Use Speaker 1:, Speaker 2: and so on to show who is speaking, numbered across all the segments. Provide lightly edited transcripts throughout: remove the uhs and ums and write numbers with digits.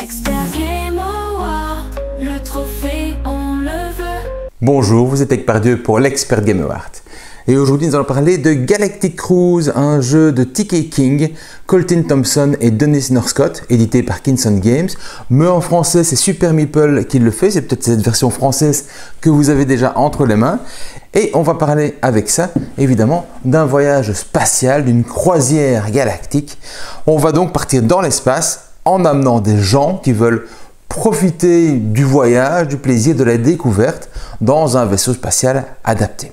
Speaker 1: Expert Game Award, le trophée on le veut.
Speaker 2: Bonjour, vous êtes avec Pardieu pour l'Expert Game Award. Et aujourd'hui, nous allons parler de Galactic Cruise, un jeu de TK King, Colton Thompson et Dennis Northcott, édité par Kinson Games. Mais en français, c'est Super Meeple qui le fait. C'est peut-être cette version française que vous avez déjà entre les mains. Et on va parler avec ça, évidemment, d'un voyage spatial, d'une croisière galactique. On va donc partir dans l'espace en amenant des gens qui veulent profiter du voyage, du plaisir, de la découverte dans un vaisseau spatial adapté.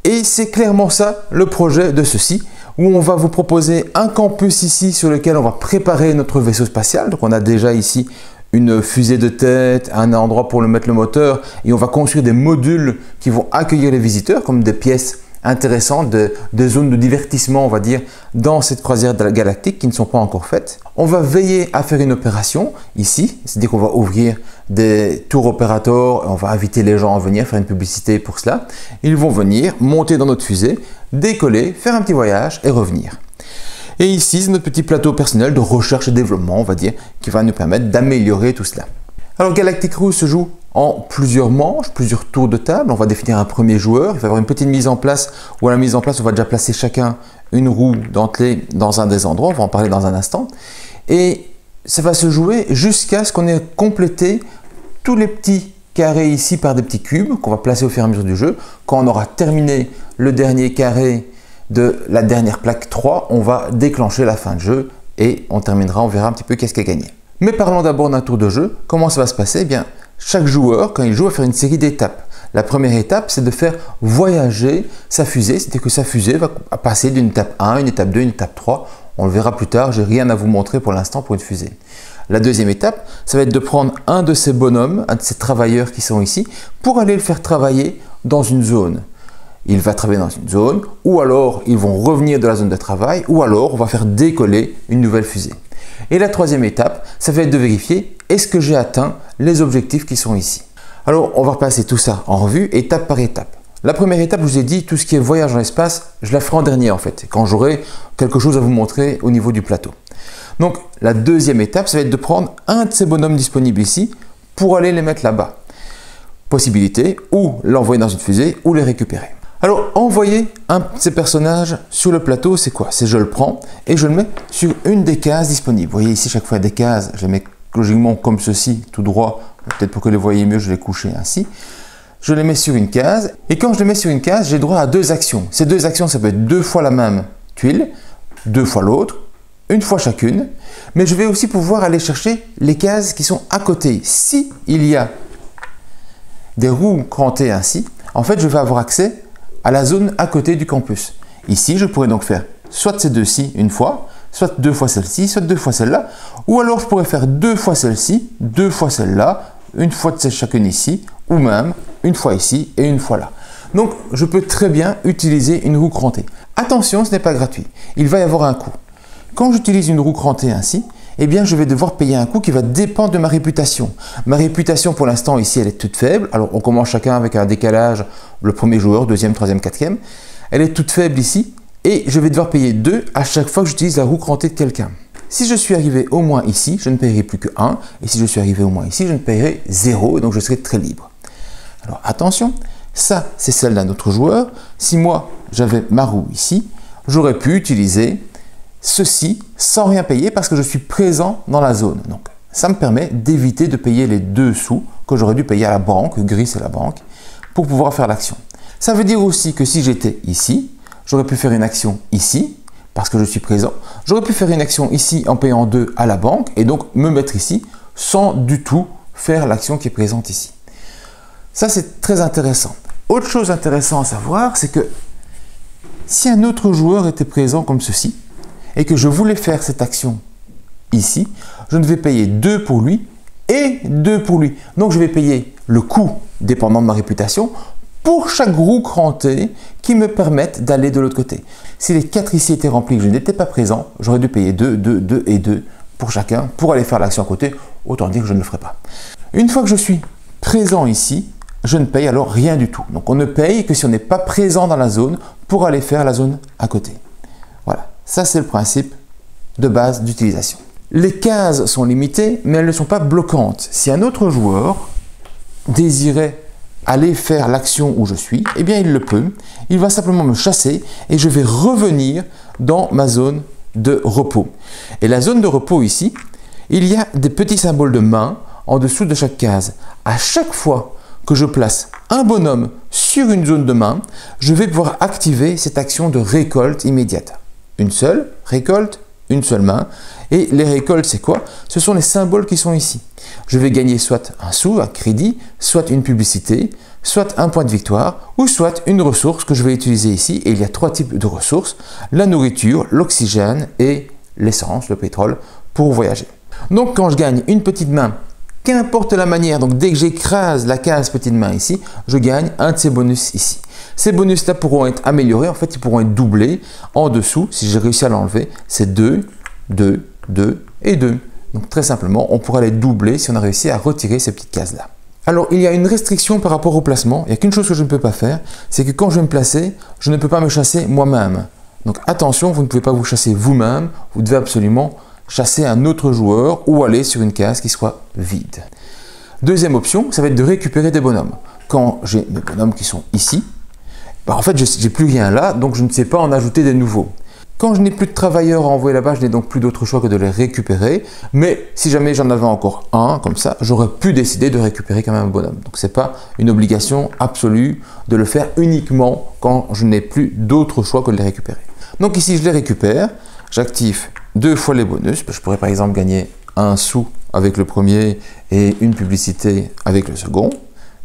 Speaker 2: Et c'est clairement ça le projet de ceci, où on va vous proposer un campus ici sur lequel on va préparer notre vaisseau spatial. Donc on a déjà ici une fusée de tête, un endroit pour mettre le moteur, et on va construire des modules qui vont accueillir les visiteurs comme des pièces intéressantes, des zones de divertissement, on va dire, dans cette croisière galactique qui ne sont pas encore faites. On va veiller à faire une opération ici, c'est-à-dire qu'on va ouvrir des tours opérateurs, on va inviter les gens à venir faire une publicité pour cela. Ils vont venir, monter dans notre fusée, décoller, faire un petit voyage et revenir. Et ici, c'est notre petit plateau personnel de recherche et développement, on va dire, qui va nous permettre d'améliorer tout cela. Alors Galactic Cruise se joue en plusieurs manches, plusieurs tours de table. On va définir un premier joueur. Il va y avoir une petite mise en place où à la mise en place, on va déjà placer chacun une roue dentelée dans un des endroits. On va en parler dans un instant. Et ça va se jouer jusqu'à ce qu'on ait complété tous les petits carrés ici par des petits cubes qu'on va placer au fur et à mesure du jeu. Quand on aura terminé le dernier carré de la dernière plaque 3, on va déclencher la fin de jeu et on terminera, on verra un petit peu qu'est-ce qui a gagné. Mais parlons d'abord d'un tour de jeu. Comment ça va se passer? Eh bien, chaque joueur, quand il joue, va faire une série d'étapes. La première étape, c'est de faire voyager sa fusée, c'est-à-dire que sa fusée va passer d'une étape 1, une étape 2, une étape 3. On le verra plus tard, j'ai rien à vous montrer pour l'instant pour une fusée. La deuxième étape, ça va être de prendre un de ces bonhommes, un de ces travailleurs qui sont ici, pour aller le faire travailler dans une zone. Il va travailler dans une zone, ou alors ils vont revenir de la zone de travail, ou alors on va faire décoller une nouvelle fusée. Et la troisième étape, ça va être de vérifier est-ce que j'ai atteint les objectifs qui sont ici. Alors on va repasser tout ça en revue étape par étape. La première étape, je vous ai dit, tout ce qui est voyage dans l'espace, je la ferai en dernier en fait, quand j'aurai quelque chose à vous montrer au niveau du plateau. Donc la deuxième étape, ça va être de prendre un de ces bonhommes disponibles ici pour aller les mettre là-bas. Possibilité, ou l'envoyer dans une fusée, ou les récupérer. Alors, envoyer un de ces personnages sur le plateau, c'est quoi? C'est je le prends et je le mets sur une des cases disponibles. Vous voyez ici, chaque fois, des cases, je les mets logiquement comme ceci, tout droit. Peut-être pour que les voyez mieux, je les couche ainsi. Je les mets sur une case et quand je les mets sur une case, j'ai droit à deux actions. Ces deux actions, ça peut être deux fois la même tuile, deux fois l'autre, une fois chacune. Mais je vais aussi pouvoir aller chercher les cases qui sont à côté. Si il y a des roues crantées ainsi, en fait, je vais avoir accès à la zone à côté du campus. Ici, je pourrais donc faire soit ces deux-ci une fois, soit deux fois celle-ci, soit deux fois celle-là, ou alors je pourrais faire deux fois celle-ci, deux fois celle-là, une fois de chacune ici, ou même une fois ici et une fois là. Donc, je peux très bien utiliser une roue crantée. Attention, ce n'est pas gratuit. Il va y avoir un coût. Quand j'utilise une roue crantée ainsi, eh bien, je vais devoir payer un coût qui va dépendre de ma réputation. Ma réputation, pour l'instant, ici, elle est toute faible. Alors, on commence chacun avec un décalage, le premier joueur, deuxième, troisième, quatrième. Elle est toute faible ici et je vais devoir payer 2 à chaque fois que j'utilise la roue crantée de quelqu'un. Si je suis arrivé au moins ici, je ne paierai plus que 1. Et si je suis arrivé au moins ici, je ne paierai 0. Donc, je serai très libre. Alors, attention, ça, c'est celle d'un autre joueur. Si moi, j'avais ma roue ici, j'aurais pu utiliser ceci sans rien payer parce que je suis présent dans la zone. Donc, ça me permet d'éviter de payer les 2 sous que j'aurais dû payer à la banque, gris c'est la banque, pour pouvoir faire l'action. Ça veut dire aussi que si j'étais ici, j'aurais pu faire une action ici parce que je suis présent. J'aurais pu faire une action ici en payant 2 à la banque et donc me mettre ici sans du tout faire l'action qui est présente ici. Ça, c'est très intéressant. Autre chose intéressante à savoir, c'est que si un autre joueur était présent comme ceci, et que je voulais faire cette action ici, je ne vais payer 2 pour lui et 2 pour lui. Donc je vais payer le coût, dépendant de ma réputation, pour chaque roue crantée qui me permettent d'aller de l'autre côté. Si les 4 ici étaient remplis et que je n'étais pas présent, j'aurais dû payer 2, 2, 2 et 2 pour chacun pour aller faire l'action à côté. Autant dire que je ne le ferai pas. Une fois que je suis présent ici, je ne paye alors rien du tout. Donc on ne paye que si on n'est pas présent dans la zone pour aller faire la zone à côté. Voilà. Ça, c'est le principe de base d'utilisation. Les cases sont limitées, mais elles ne sont pas bloquantes. Si un autre joueur désirait aller faire l'action où je suis, eh bien il le peut. Il va simplement me chasser et je vais revenir dans ma zone de repos. Et la zone de repos ici, il y a des petits symboles de main en dessous de chaque case. À chaque fois que je place un bonhomme sur une zone de main, je vais pouvoir activer cette action de récolte immédiate. Une seule récolte, une seule main. Et les récoltes, c'est quoi? Ce sont les symboles qui sont ici. Je vais gagner soit un sou, un crédit, soit une publicité, soit un point de victoire, ou soit une ressource que je vais utiliser ici. Et il y a 3 types de ressources: la nourriture, l'oxygène et l'essence, le pétrole, pour voyager. Donc quand je gagne une petite main, qu'importe la manière, donc dès que j'écrase la case petite main ici, je gagne un de ces bonus ici. Ces bonus-là pourront être améliorés, en fait ils pourront être doublés en dessous. Si j'ai réussi à l'enlever, c'est 2, 2, 2 et 2. Donc très simplement, on pourra les doubler si on a réussi à retirer ces petites cases-là. Alors il y a une restriction par rapport au placement. Il n'y a qu'une chose que je ne peux pas faire, c'est que quand je vais me placer, je ne peux pas me chasser moi-même. Donc attention, vous ne pouvez pas vous chasser vous-même, vous devez absolument chasser un autre joueur ou aller sur une case qui soit vide. Deuxième option, ça va être de récupérer des bonhommes. Quand j'ai mes bonhommes qui sont ici, en fait je n'ai plus rien là, donc je ne sais pas en ajouter des nouveaux. Quand je n'ai plus de travailleurs à envoyer là-bas, je n'ai donc plus d'autre choix que de les récupérer. Mais si jamais j'en avais encore un, comme ça, j'aurais pu décider de récupérer quand même un bonhomme. Donc ce n'est pas une obligation absolue de le faire uniquement quand je n'ai plus d'autre choix que de les récupérer. Donc ici, je les récupère, j'active 2 fois les bonus. Je pourrais par exemple gagner un sou avec le premier et une publicité avec le second.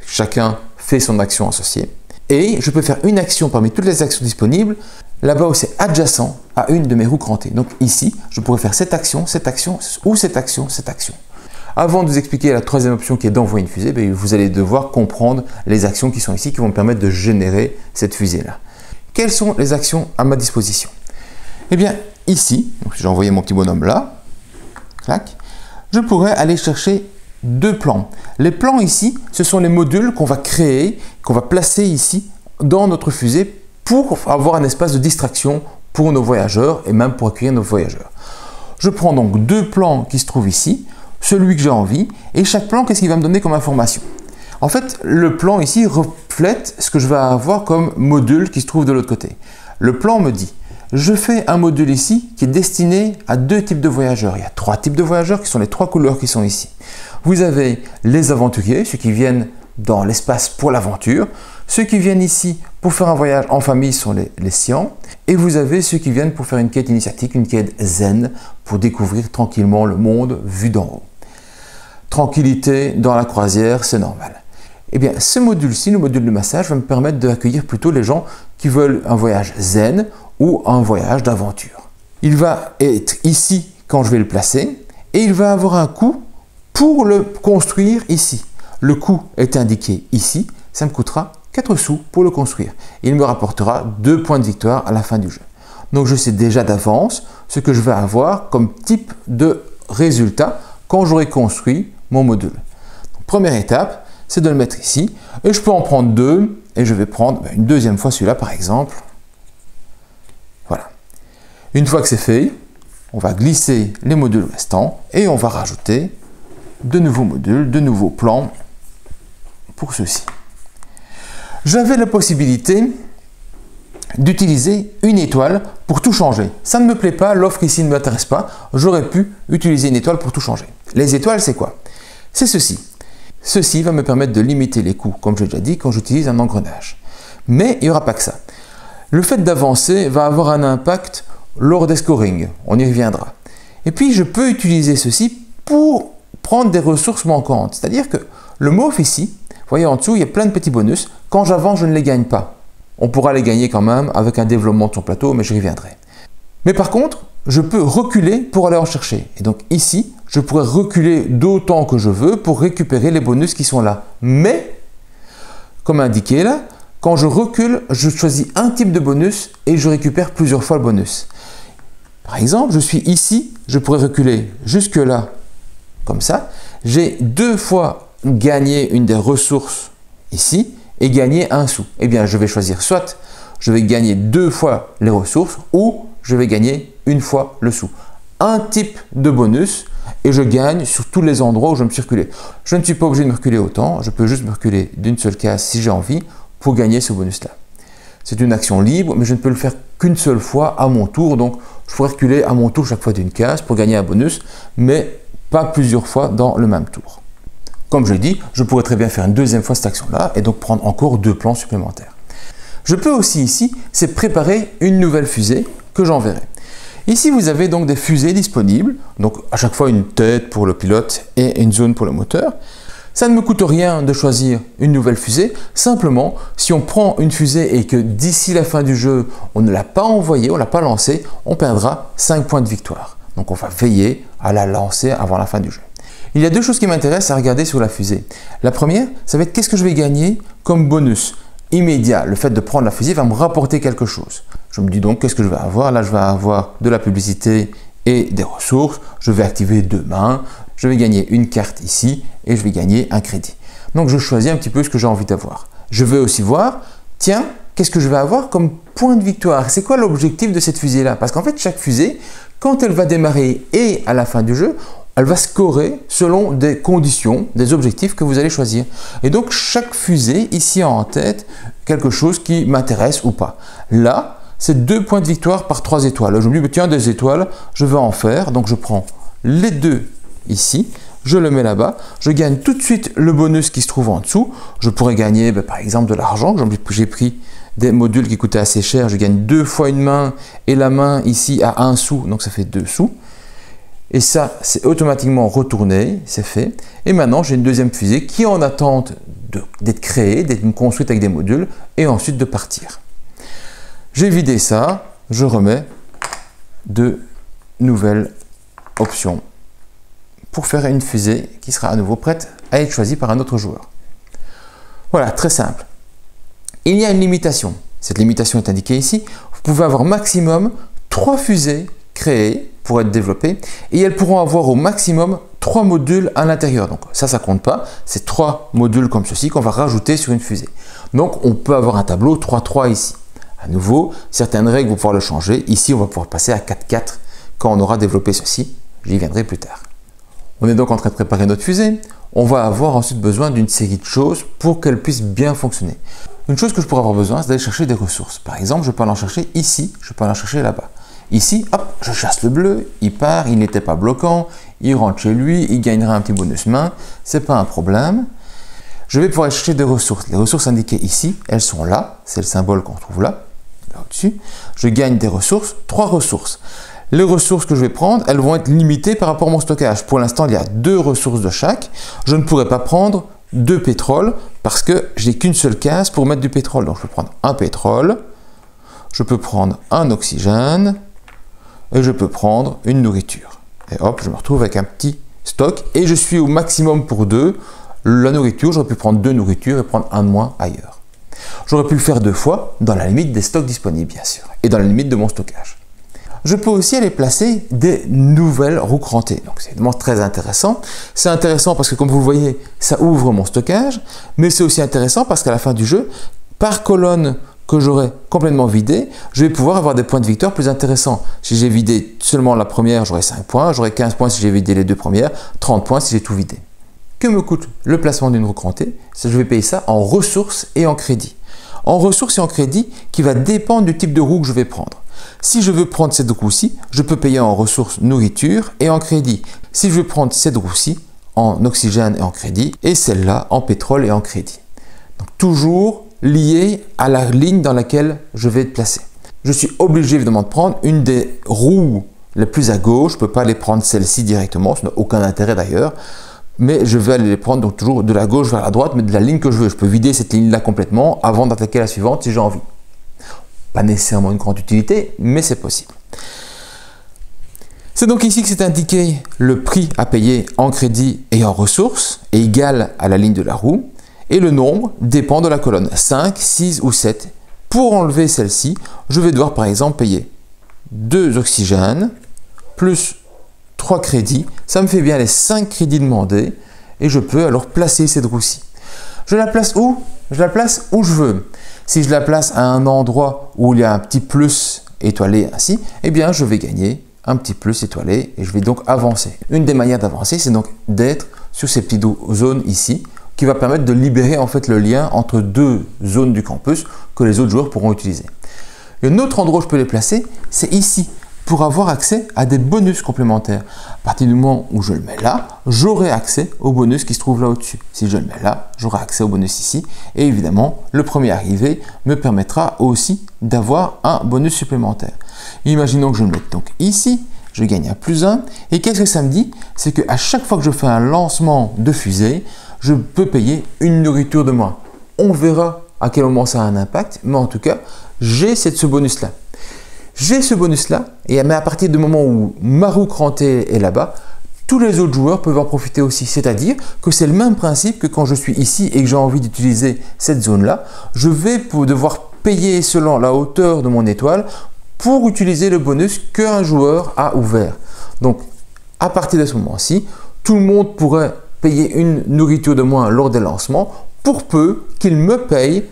Speaker 2: Chacun fait son action associée. Et je peux faire une action parmi toutes les actions disponibles, là-bas où c'est adjacent à une de mes roues crantées. Donc ici, je pourrais faire cette action ou cette action, cette action. Avant de vous expliquer la troisième option qui est d'envoyer une fusée, vous allez devoir comprendre les actions qui sont ici qui vont me permettre de générer cette fusée-là. Quelles sont les actions à ma disposition? Eh bien, ici, si j'ai envoyé mon petit bonhomme là, clac, je pourrais aller chercher 2 plans. Les plans ici, ce sont les modules qu'on va créer, qu'on va placer ici dans notre fusée pour avoir un espace de distraction pour nos voyageurs et même pour accueillir nos voyageurs. Je prends donc 2 plans qui se trouvent ici, celui que j'ai envie, et chaque plan, qu'est-ce qu'il va me donner comme information? En fait, le plan ici reflète ce que je vais avoir comme module qui se trouve de l'autre côté. Le plan me dit, je fais un module ici qui est destiné à 2 types de voyageurs. Il y a 3 types de voyageurs qui sont les 3 couleurs qui sont ici. Vous avez les aventuriers, ceux qui viennent dans l'espace pour l'aventure. Ceux qui viennent ici pour faire un voyage en famille sont les Sians. Et vous avez ceux qui viennent pour faire une quête initiatique, une quête zen, pour découvrir tranquillement le monde vu d'en haut. Tranquillité dans la croisière, c'est normal. Eh bien, ce module-ci, le module de massage, va me permettre d'accueillir plutôt les gens qui veulent un voyage zen ou un voyage d'aventure. Il va être ici quand je vais le placer et il va avoir un coût pour le construire ici. Le coût est indiqué ici, ça me coûtera 4 sous pour le construire. Il me rapportera 2 points de victoire à la fin du jeu. Donc je sais déjà d'avance ce que je vais avoir comme type de résultat quand j'aurai construit mon module. Donc, première étape, c'est de le mettre ici et je peux en prendre 2 et je vais prendre une deuxième fois celui-là par exemple. Voilà. Une fois que c'est fait, on va glisser les modules restants et on va rajouter de nouveaux modules, de nouveaux plans pour ceci. J'avais la possibilité d'utiliser une étoile pour tout changer. Ça ne me plaît pas, l'offre ici ne m'intéresse pas. J'aurais pu utiliser une étoile pour tout changer. Les étoiles, c'est quoi? C'est ceci. Ceci va me permettre de limiter les coûts, comme j'ai déjà dit, quand j'utilise un engrenage. Mais il n'y aura pas que ça. Le fait d'avancer va avoir un impact lors des scorings. On y reviendra. Et puis, je peux utiliser ceci pour prendre des ressources manquantes. C'est-à-dire que le mauve ici, vous voyez en dessous, il y a plein de petits bonus. Quand j'avance, je ne les gagne pas. On pourra les gagner quand même avec un développement de son plateau, mais j'y reviendrai. Mais par contre, je peux reculer pour aller en chercher. Et donc ici, je pourrais reculer d'autant que je veux pour récupérer les bonus qui sont là. Mais, comme indiqué là, quand je recule, je choisis un type de bonus et je récupère plusieurs fois le bonus. Par exemple, je suis ici, je pourrais reculer jusque là, comme ça. J'ai 2 fois gagné une des ressources ici et gagner un sou. Eh bien, je vais choisir soit je vais gagner 2 fois les ressources ou je vais gagner 1 fois le sou. un type de bonus et je gagne sur tous les endroits où je me suis reculé. Je ne suis pas obligé de me reculer autant, je peux juste me reculer d'une seule case si j'ai envie pour gagner ce bonus-là. C'est une action libre, mais je ne peux le faire qu'une seule fois à mon tour, donc je pourrais reculer à mon tour chaque fois d'une case pour gagner un bonus, mais pas plusieurs fois dans le même tour. Comme je l'ai dit, je pourrais très bien faire une deuxième fois cette action-là et donc prendre encore 2 plans supplémentaires. Je peux aussi ici, c'est préparer une nouvelle fusée que j'enverrai. Ici, vous avez donc des fusées disponibles, donc à chaque fois une tête pour le pilote et une zone pour le moteur. Ça ne me coûte rien de choisir une nouvelle fusée, simplement si on prend une fusée et que d'ici la fin du jeu, on ne l'a pas envoyée, on ne l'a pas lancée, on perdra 5 points de victoire. Donc on va veiller à la lancer avant la fin du jeu. Il y a 2 choses qui m'intéressent à regarder sur la fusée. La première, ça va être qu'est-ce que je vais gagner comme bonus immédiat. Le fait de prendre la fusée va me rapporter quelque chose. Je me dis donc qu'est-ce que je vais avoir. Là, je vais avoir de la publicité et des ressources. Je vais activer 2 mains. Je vais gagner une carte ici et je vais gagner un crédit. Donc, je choisis un petit peu ce que j'ai envie d'avoir. Je vais aussi voir, tiens, qu'est-ce que je vais avoir comme point de victoire? C'est quoi l'objectif de cette fusée-là? Parce qu'en fait, chaque fusée, quand elle va démarrer et à la fin du jeu, elle va scorer selon des conditions, des objectifs que vous allez choisir. Et donc, chaque fusée, ici en tête, quelque chose qui m'intéresse ou pas. Là, c'est 2 points de victoire par 3 étoiles. Je me dis, tiens, 2 étoiles, je vais en faire. Donc, je prends les 2 ici, je le mets là-bas. Je gagne tout de suite le bonus qui se trouve en dessous. Je pourrais gagner, par exemple, de l'argent. J'ai pris des modules qui coûtaient assez cher. Je gagne 2 fois une main et la main ici à 1 sou. Donc, ça fait 2 sous. Et ça, c'est automatiquement retourné, c'est fait. Et maintenant, j'ai une deuxième fusée qui est en attente d'être créée, d'être construite avec des modules et ensuite de partir. J'ai vidé ça, je remets de nouvelles options pour faire une fusée qui sera à nouveau prête à être choisie par un autre joueur. Voilà, très simple. Il y a une limitation. Cette limitation est indiquée ici. Vous pouvez avoir maximum 3 fusées créées pour être développées et elles pourront avoir au maximum 3 modules à l'intérieur. Donc ça compte pas. C'est 3 modules comme ceci qu'on va rajouter sur une fusée. Donc on peut avoir un tableau 3-3 ici. À nouveau, certaines règles vont pouvoir le changer. Ici, on va pouvoir passer à 4-4 quand on aura développé ceci. J'y viendrai plus tard. On est donc en train de préparer notre fusée. On va avoir ensuite besoin d'une série de choses pour qu'elle puisse bien fonctionner. Une chose que je pourrais avoir besoin, c'est d'aller chercher des ressources. Par exemple, je peux aller en chercher ici, je peux aller en chercher là-bas. Ici, hop, je chasse le bleu, il part, il n'était pas bloquant, il rentre chez lui, il gagnera un petit bonus main, c'est pas un problème. Je vais pouvoir aller chercher des ressources. Les ressources indiquées ici, elles sont là, c'est le symbole qu'on trouve là au-dessus. Je gagne des ressources, 3 ressources. Les ressources que je vais prendre, elles vont être limitées par rapport à mon stockage. Pour l'instant, il y a 2 ressources de chaque. Je ne pourrai pas prendre 2 pétrole parce que j'ai qu'une seule case pour mettre du pétrole. Donc, je peux prendre un pétrole, je peux prendre un oxygène et je peux prendre une nourriture. Et hop, je me retrouve avec un petit stock et je suis au maximum pour 2. La nourriture, j'aurais pu prendre 2 nourritures et prendre un de moins ailleurs. J'aurais pu le faire 2 fois dans la limite des stocks disponibles, bien sûr, et dans la limite de mon stockage. Je peux aussi aller placer des nouvelles roues crantées. Donc c'est vraiment très intéressant. C'est intéressant parce que comme vous le voyez, ça ouvre mon stockage, mais c'est aussi intéressant parce qu'à la fin du jeu, par colonne que j'aurai complètement vidé, je vais pouvoir avoir des points de victoire plus intéressants. Si j'ai vidé seulement la première, j'aurai 5 points, j'aurai 15 points si j'ai vidé les 2 premières, 30 points si j'ai tout vidé. Que me coûte le placement d'une roue crantée? Je vais payer ça en ressources et en crédit. En ressources et en crédit qui va dépendre du type de roue que je vais prendre. Si je veux prendre cette roue-ci, je peux payer en ressources nourriture et en crédit. Si je veux prendre cette roue-ci en oxygène et en crédit et celle-là en pétrole et en crédit. Donc toujours lié à la ligne dans laquelle je vais être placé. Je suis obligé évidemment de prendre une des roues les plus à gauche. Je ne peux pas aller prendre celle-ci directement, ça n'a aucun intérêt d'ailleurs. Mais je vais aller les prendre donc toujours de la gauche vers la droite, mais de la ligne que je veux. Je peux vider cette ligne-là complètement avant d'attaquer la suivante si j'ai envie. Pas nécessairement une grande utilité, mais c'est possible. C'est donc ici que c'est indiqué le prix à payer en crédit et en ressources est égal à la ligne de la roue et le nombre dépend de la colonne 5, 6 ou 7. Pour enlever celle-ci, je vais devoir par exemple payer 2 oxygènes plus 3 crédits. Ça me fait bien les 5 crédits demandés et je peux alors placer cette roue-ci. Je la place où? Je la place où je veux. Si je la place à un endroit où il y a un petit plus étoilé ainsi, eh bien je vais gagner un petit plus étoilé et je vais donc avancer. Une des manières d'avancer, c'est donc d'être sur ces petites zones ici qui va permettre de libérer en fait le lien entre deux zones du campus que les autres joueurs pourront utiliser. Un autre endroit où je peux les placer, c'est ici pour avoir accès à des bonus complémentaires. À partir du moment où je le mets là, j'aurai accès au bonus qui se trouve là au-dessus. Si je le mets là, j'aurai accès au bonus ici. Et évidemment, le premier arrivé me permettra aussi d'avoir un bonus supplémentaire. Imaginons que je le mette donc ici, je gagne un +1. Et qu'est-ce que ça me dit? C'est qu'à chaque fois que je fais un lancement de fusée, je peux payer une nourriture de moins. On verra à quel moment ça a un impact, mais en tout cas, j'ai ce bonus-là. J'ai ce bonus-là, mais à partir du moment où ma roue crantée est là-bas, tous les autres joueurs peuvent en profiter aussi. C'est-à-dire que c'est le même principe que quand je suis ici et que j'ai envie d'utiliser cette zone-là, je vais devoir payer selon la hauteur de mon étoile pour utiliser le bonus qu'un joueur a ouvert. Donc, à partir de ce moment-ci, tout le monde pourrait payer une nourriture de moins lors des lancements pour peu qu'il me paye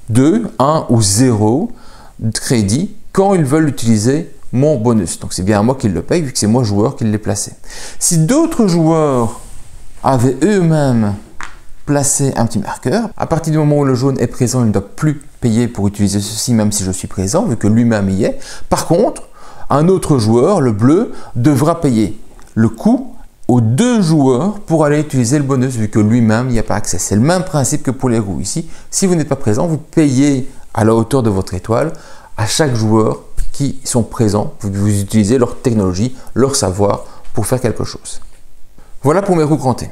Speaker 2: 2, 1 ou 0 de crédit quand ils veulent utiliser mon bonus. Donc c'est bien à moi qu'ils le payent vu que c'est moi joueur qui l'ai placé. Si d'autres joueurs avaient eux-mêmes placé un petit marqueur, à partir du moment où le jaune est présent, il ne doit plus payer pour utiliser ceci même si je suis présent vu que lui-même y est. Par contre, un autre joueur, le bleu, devra payer le coût aux deux joueurs pour aller utiliser le bonus vu que lui-même n'y a pas accès. C'est le même principe que pour les roues ici. Si vous n'êtes pas présent, vous payez à la hauteur de votre étoile à chaque joueur qui sont présents. Vous utilisez leur technologie, leur savoir pour faire quelque chose. Voilà pour mes roues crantées.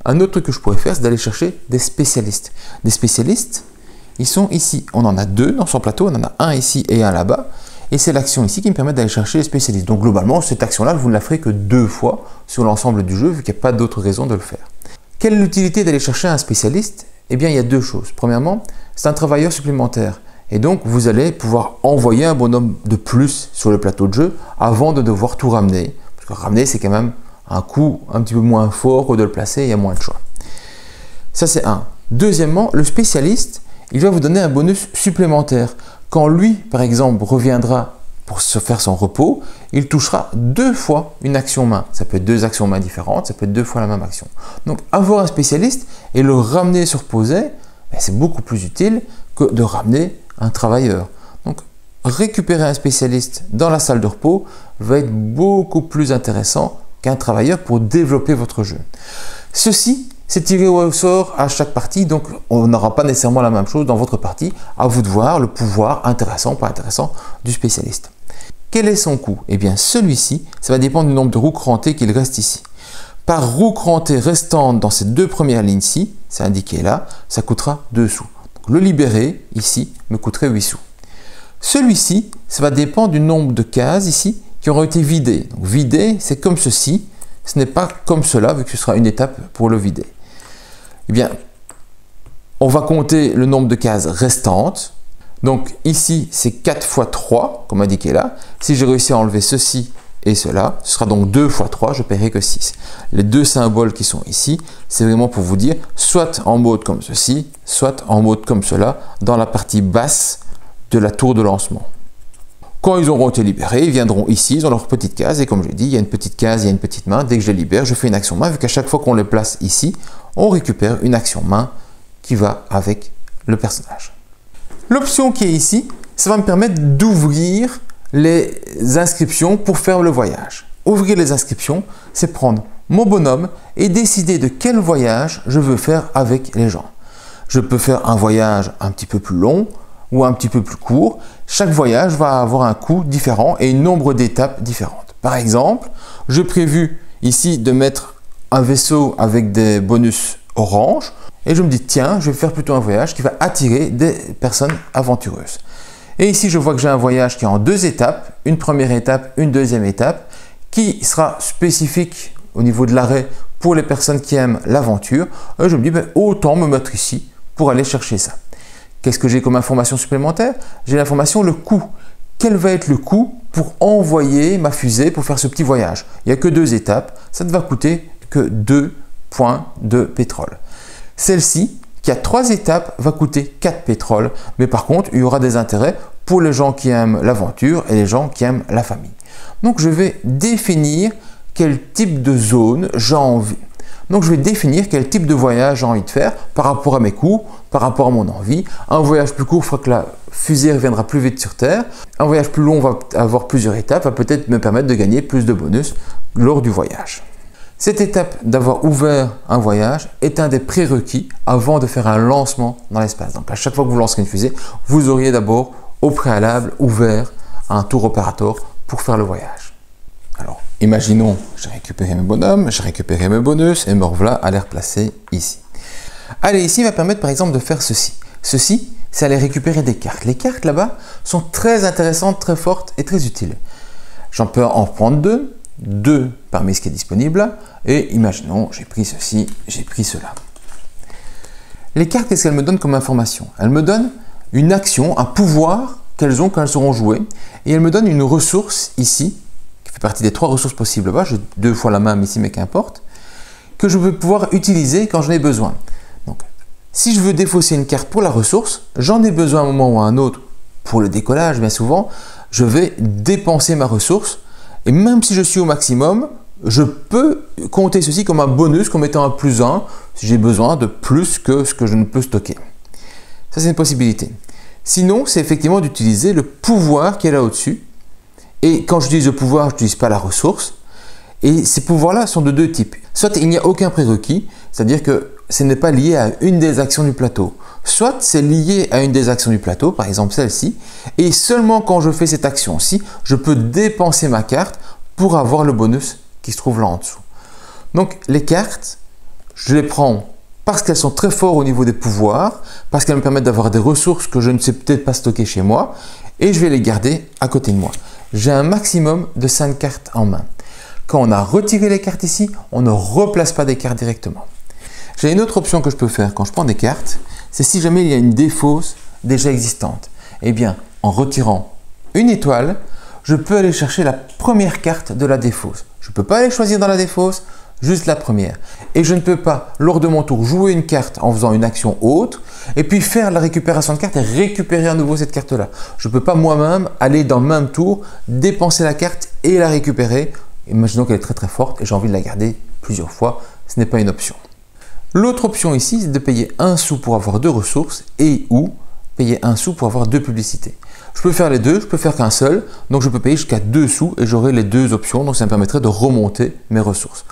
Speaker 2: Un autre truc que je pourrais faire, c'est d'aller chercher des spécialistes. Des spécialistes, ils sont ici. On en a deux dans son plateau, on en a un ici et un là-bas. Et c'est l'action ici qui me permet d'aller chercher les spécialistes. Donc globalement, cette action-là, vous ne la ferez que 2 fois sur l'ensemble du jeu, vu qu'il n'y a pas d'autre raison de le faire. Quelle est l'utilité d'aller chercher un spécialiste? Eh bien, il y a 2 choses. Premièrement, c'est un travailleur supplémentaire. Et donc, vous allez pouvoir envoyer un bonhomme de plus sur le plateau de jeu avant de devoir tout ramener. Parce que ramener, c'est quand même un coût un petit peu moins fort que de le placer, il y a moins de choix. Ça, c'est un. Deuxièmement, le spécialiste, il va vous donner un bonus supplémentaire. Quand lui, par exemple, reviendra pour se faire son repos, il touchera 2 fois une action main. Ça peut être 2 actions main différentes, ça peut être 2 fois la même action. Donc, avoir un spécialiste et le ramener sur posé, c'est beaucoup plus utile que de ramener un travailleur. Donc, récupérer un spécialiste dans la salle de repos va être beaucoup plus intéressant qu'un travailleur pour développer votre jeu. Ceci, c'est tiré au sort à chaque partie, donc on n'aura pas nécessairement la même chose dans votre partie. À vous de voir le pouvoir intéressant ou pas intéressant du spécialiste. Quel est son coût? Eh bien, celui-ci, ça va dépendre du nombre de roues crantées qu'il reste ici. Par roue crantée restante dans ces 2 premières lignes-ci, c'est indiqué là, ça coûtera 2 sous. Donc, le libérer, ici, me coûterait 8 sous. Celui-ci, ça va dépendre du nombre de cases ici qui auront été vidées. Donc, vider, c'est comme ceci. Ce n'est pas comme cela, vu que ce sera une étape pour le vider. Eh bien, on va compter le nombre de cases restantes. Donc ici, c'est 4 fois 3, comme indiqué là. Si j'ai réussi à enlever ceci et cela, ce sera donc 2 fois 3, je ne paierai que 6. Les 2 symboles qui sont ici, c'est vraiment pour vous dire, soit en mode comme ceci, soit en mode comme cela, dans la partie basse de la tour de lancement. Quand ils auront été libérés, ils viendront ici, ils ont leur petite case, et comme je l'ai dit, il y a une petite case, il y a une petite main. Dès que je les libère, je fais une action main, vu qu'à chaque fois qu'on les place ici, on récupère une action main qui va avec le personnage. L'option qui est ici, ça va me permettre d'ouvrir les inscriptions pour faire le voyage. Ouvrir les inscriptions, c'est prendre mon bonhomme et décider de quel voyage je veux faire avec les gens. Je peux faire un voyage un petit peu plus long, ou un petit peu plus court. Chaque voyage va avoir un coût différent et un nombre d'étapes différentes. Par exemple, j'ai prévu ici de mettre un vaisseau avec des bonus orange et je me dis tiens, je vais faire plutôt un voyage qui va attirer des personnes aventureuses. Et ici, je vois que j'ai un voyage qui est en 2 étapes, une première étape, une deuxième étape, qui sera spécifique au niveau de l'arrêt pour les personnes qui aiment l'aventure. Et je me dis autant me mettre ici pour aller chercher ça. Qu'est-ce que j'ai comme information supplémentaire? J'ai l'information le coût. Quel va être le coût pour envoyer ma fusée pour faire ce petit voyage? Il n'y a que 2 étapes, ça ne va coûter que 2 points de pétrole. Celle-ci, qui a 3 étapes, va coûter 4 pétroles, mais par contre, il y aura des intérêts pour les gens qui aiment l'aventure et les gens qui aiment la famille. Donc je vais définir quel type de zone j'ai envie. Donc je vais définir quel type de voyage j'ai envie de faire par rapport à mes coûts, par rapport à mon envie. Un voyage plus court fera que la fusée reviendra plus vite sur Terre. Un voyage plus long va avoir plusieurs étapes, va peut-être me permettre de gagner plus de bonus lors du voyage. Cette étape d'avoir ouvert un voyage est un des prérequis avant de faire un lancement dans l'espace. Donc à chaque fois que vous lancerez une fusée, vous auriez d'abord au préalable ouvert un tour opérateur pour faire le voyage. Alors, imaginons, j'ai récupéré mes bonhommes, j'ai récupéré mes bonus et me revoilà à les replacer ici. Aller ici va permettre par exemple de faire ceci. Ceci, c'est aller récupérer des cartes. Les cartes là-bas sont très intéressantes, très fortes et très utiles. J'en peux en prendre deux parmi ce qui est disponible. Et imaginons, j'ai pris ceci, j'ai pris cela. Les cartes, qu'est-ce qu'elles me donnent comme information? Elles me donnent une action, un pouvoir qu'elles ont quand elles seront jouées. Et elles me donnent une ressource ici, qui fait partie des 3 ressources possibles là-bas, j'ai 2 fois la même ici, mais qu'importe, que je vais pouvoir utiliser quand j'en ai besoin. Donc, si je veux défausser une carte pour la ressource, j'en ai besoin à un moment ou à un autre pour le décollage, bien souvent, je vais dépenser ma ressource. Et même si je suis au maximum, je peux compter ceci comme un bonus, comme étant un +1, si j'ai besoin de plus que ce que je ne peux stocker. Ça, c'est une possibilité. Sinon, c'est effectivement d'utiliser le pouvoir qui est là au-dessus. Et quand j'utilise le pouvoir, je n'utilise pas la ressource. Et ces pouvoirs-là sont de 2 types. Soit il n'y a aucun prérequis, c'est-à-dire que ce n'est pas lié à une des actions du plateau. Soit c'est lié à une des actions du plateau, par exemple celle-ci. Et seulement quand je fais cette action-ci, je peux dépenser ma carte pour avoir le bonus qui se trouve là en dessous. Donc les cartes, je les prends parce qu'elles sont très fortes au niveau des pouvoirs, parce qu'elles me permettent d'avoir des ressources que je ne sais peut-être pas stocker chez moi, et je vais les garder à côté de moi. J'ai un maximum de 5 cartes en main. Quand on a retiré les cartes ici, on ne replace pas des cartes directement. J'ai une autre option que je peux faire quand je prends des cartes, c'est si jamais il y a une défausse déjà existante. Eh bien, en retirant une étoile, je peux aller chercher la première carte de la défausse. Je ne peux pas aller choisir dans la défausse, juste la première. Et je ne peux pas, lors de mon tour, jouer une carte en faisant une action autre, et puis faire la récupération de carte et récupérer à nouveau cette carte-là. Je ne peux pas moi-même aller dans le même tour, dépenser la carte et la récupérer. Imaginons qu'elle est très très forte et j'ai envie de la garder plusieurs fois. Ce n'est pas une option. L'autre option ici, c'est de payer 1 sou pour avoir 2 ressources et ou payer 1 sou pour avoir 2 publicités. Je peux faire les deux, je peux faire qu'un seul, donc je peux payer jusqu'à 2 sous et j'aurai les 2 options, donc ça me permettrait de remonter mes ressources.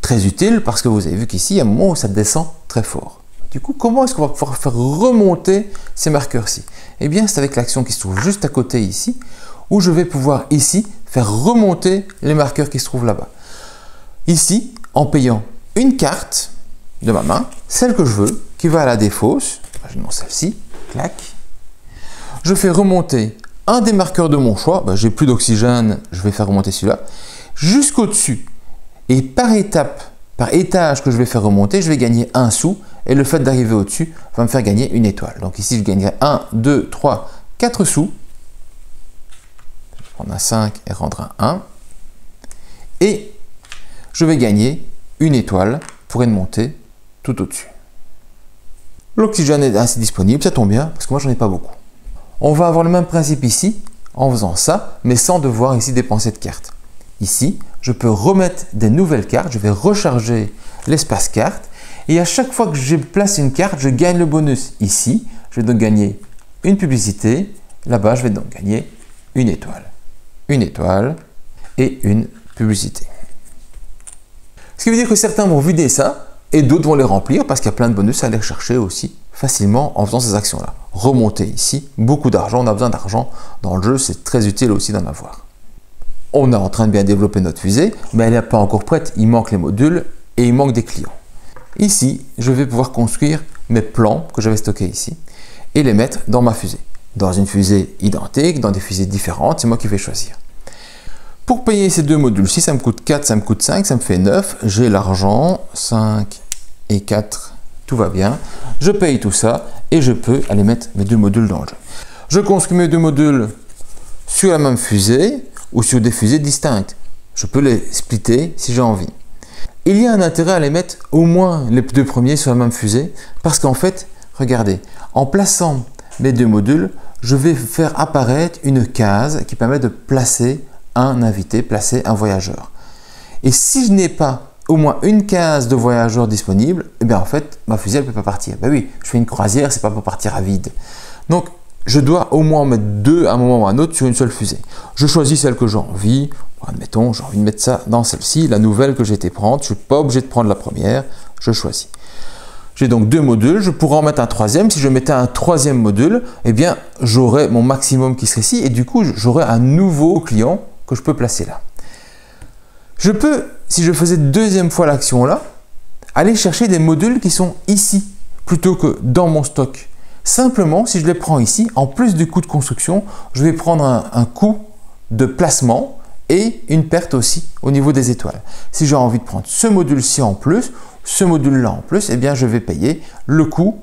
Speaker 2: Très utile parce que vous avez vu qu'ici, il y a un moment où ça descend très fort. Du coup, comment est-ce qu'on va pouvoir faire remonter ces marqueurs-ci? Eh bien, c'est avec l'action qui se trouve juste à côté ici, où je vais pouvoir ici faire remonter les marqueurs qui se trouvent là-bas. Ici, en payant une carte de ma main, celle que je veux, qui va à la défausse, imaginons celle-ci, clac, je fais remonter un des marqueurs de mon choix, j'ai plus d'oxygène, je vais faire remonter celui-là, jusqu'au-dessus. Et par étape, par étage que je vais faire remonter, je vais gagner 1 sou et le fait d'arriver au-dessus va me faire gagner une étoile. Donc ici, je gagnerai 1, 2, 3, 4 sous. Je vais prendre un 5 et rendre un 1. Et je vais gagner une étoile pour une montée tout au-dessus. L'oxygène est ainsi disponible, ça tombe bien parce que moi, j'en ai pas beaucoup. On va avoir le même principe ici en faisant ça, mais sans devoir ici dépenser de cartes. Ici, je peux remettre des nouvelles cartes, je vais recharger l'espace carte et à chaque fois que je place une carte, je gagne le bonus. Ici, je vais donc gagner une publicité, là-bas, je vais donc gagner une étoile et une publicité. Ce qui veut dire que certains vont vider ça et d'autres vont les remplir parce qu'il y a plein de bonus à aller chercher aussi facilement en faisant ces actions-là. Remonter ici, beaucoup d'argent, on a besoin d'argent dans le jeu, c'est très utile aussi d'en avoir. On est en train de bien développer notre fusée, mais elle n'est pas encore prête, il manque les modules et il manque des clients. Ici, je vais pouvoir construire mes plans que j'avais stockés ici et les mettre dans ma fusée. Dans une fusée identique, dans des fusées différentes, c'est moi qui vais choisir. Pour payer ces 2 modules-ci, ça me coûte 4, ça me coûte 5, ça me fait 9. J'ai l'argent, 5 et 4, tout va bien. Je paye tout ça et je peux aller mettre mes 2 modules dans le jeu. Je construis mes 2 modules sur la même fusée ou sur des fusées distinctes. Je peux les splitter si j'ai envie. Il y a un intérêt à les mettre au moins les 2 premiers sur la même fusée parce qu'en fait, regardez, en plaçant mes deux modules, je vais faire apparaître une case qui permet de placer un invité, placer un voyageur. Et si je n'ai pas au moins une case de voyageurs disponible, eh bien en fait, ma fusée ne peut pas partir. Ben oui, je fais une croisière, c'est pas pour partir à vide. Donc, je dois au moins en mettre deux à un moment ou à un autre sur une seule fusée. Je choisis celle que j'ai envie. Admettons, j'ai envie de mettre ça dans celle-ci, la nouvelle que j'ai été prendre. Je ne suis pas obligé de prendre la première, je choisis. J'ai donc deux modules, je pourrais en mettre un troisième. Si je mettais un troisième module, eh bien, j'aurais mon maximum qui serait ici et du coup, j'aurais un nouveau client que je peux placer là. Je peux, si je faisais deuxième fois l'action là, aller chercher des modules qui sont ici plutôt que dans mon stock. Simplement, si je les prends ici, en plus du coût de construction, je vais prendre un coût de placement et une perte aussi au niveau des étoiles. Si j'ai envie de prendre ce module-ci en plus, ce module-là en plus, eh bien, je vais payer le coût,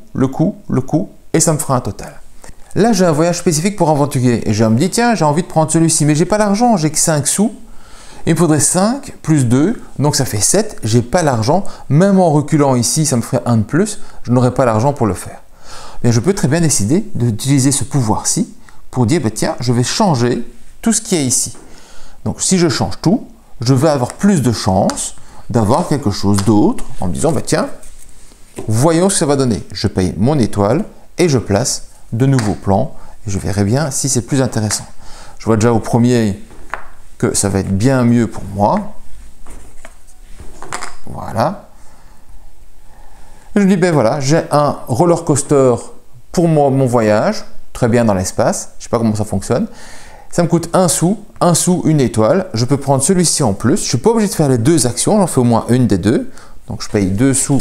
Speaker 2: et ça me fera un total. Là, j'ai un voyage spécifique pour aventurier et je me dis, tiens, j'ai envie de prendre celui-ci, mais j'ai pas l'argent, j'ai que 5 sous. Il me faudrait 5 plus 2, donc ça fait 7. J'ai pas l'argent, même en reculant ici, ça me ferait 1 de plus, je n'aurais pas l'argent pour le faire. Mais je peux très bien décider d'utiliser ce pouvoir-ci pour dire, bah, tiens, je vais changer tout ce qui est ici. Donc si je change tout, je vais avoir plus de chances d'avoir quelque chose d'autre en me disant, bah, tiens, voyons ce que ça va donner. Je paye mon étoile et je place de nouveaux plans et je verrai bien si c'est plus intéressant. Je vois déjà au premier que ça va être bien mieux pour moi. Voilà. Je me dis, ben voilà, j'ai un roller coaster pour mon voyage, très bien dans l'espace, je ne sais pas comment ça fonctionne. Ça me coûte 1 sou, une étoile. Je peux prendre celui-ci en plus. Je ne suis pas obligé de faire les deux actions, j'en fais au moins une des deux. Donc je paye 2 sous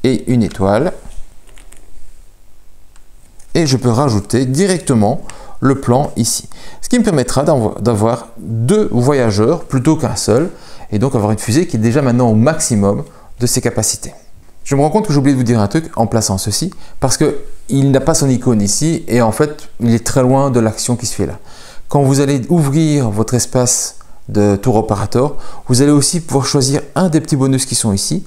Speaker 2: et une étoile. Et je peux rajouter directement le plan ici. Ce qui me permettra d'avoir 2 voyageurs plutôt qu'un seul et donc avoir une fusée qui est déjà maintenant au maximum de ses capacités. Je me rends compte que j'ai oublié de vous dire un truc en plaçant ceci parce qu'il n'a pas son icône ici et en fait il est très loin de l'action qui se fait là. Quand vous allez ouvrir votre espace de tour opérateur, vous allez aussi pouvoir choisir un des petits bonus qui sont ici,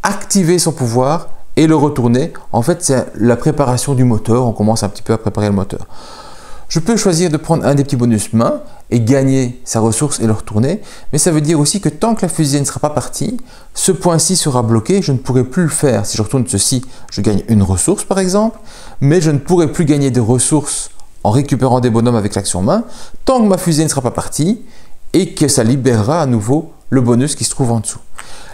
Speaker 2: activer son pouvoir et le retourner. En fait, c'est la préparation du moteur. On commence un petit peu à préparer le moteur. Je peux choisir de prendre un des petits bonus main et gagner sa ressource et le retourner. Mais ça veut dire aussi que tant que la fusée ne sera pas partie, ce point-ci sera bloqué. Je ne pourrai plus le faire. Si je retourne ceci, je gagne une ressource par exemple. Mais je ne pourrai plus gagner des ressources en récupérant des bonhommes avec l'action main tant que ma fusée ne sera pas partie et que ça libérera à nouveau le bonus qui se trouve en dessous.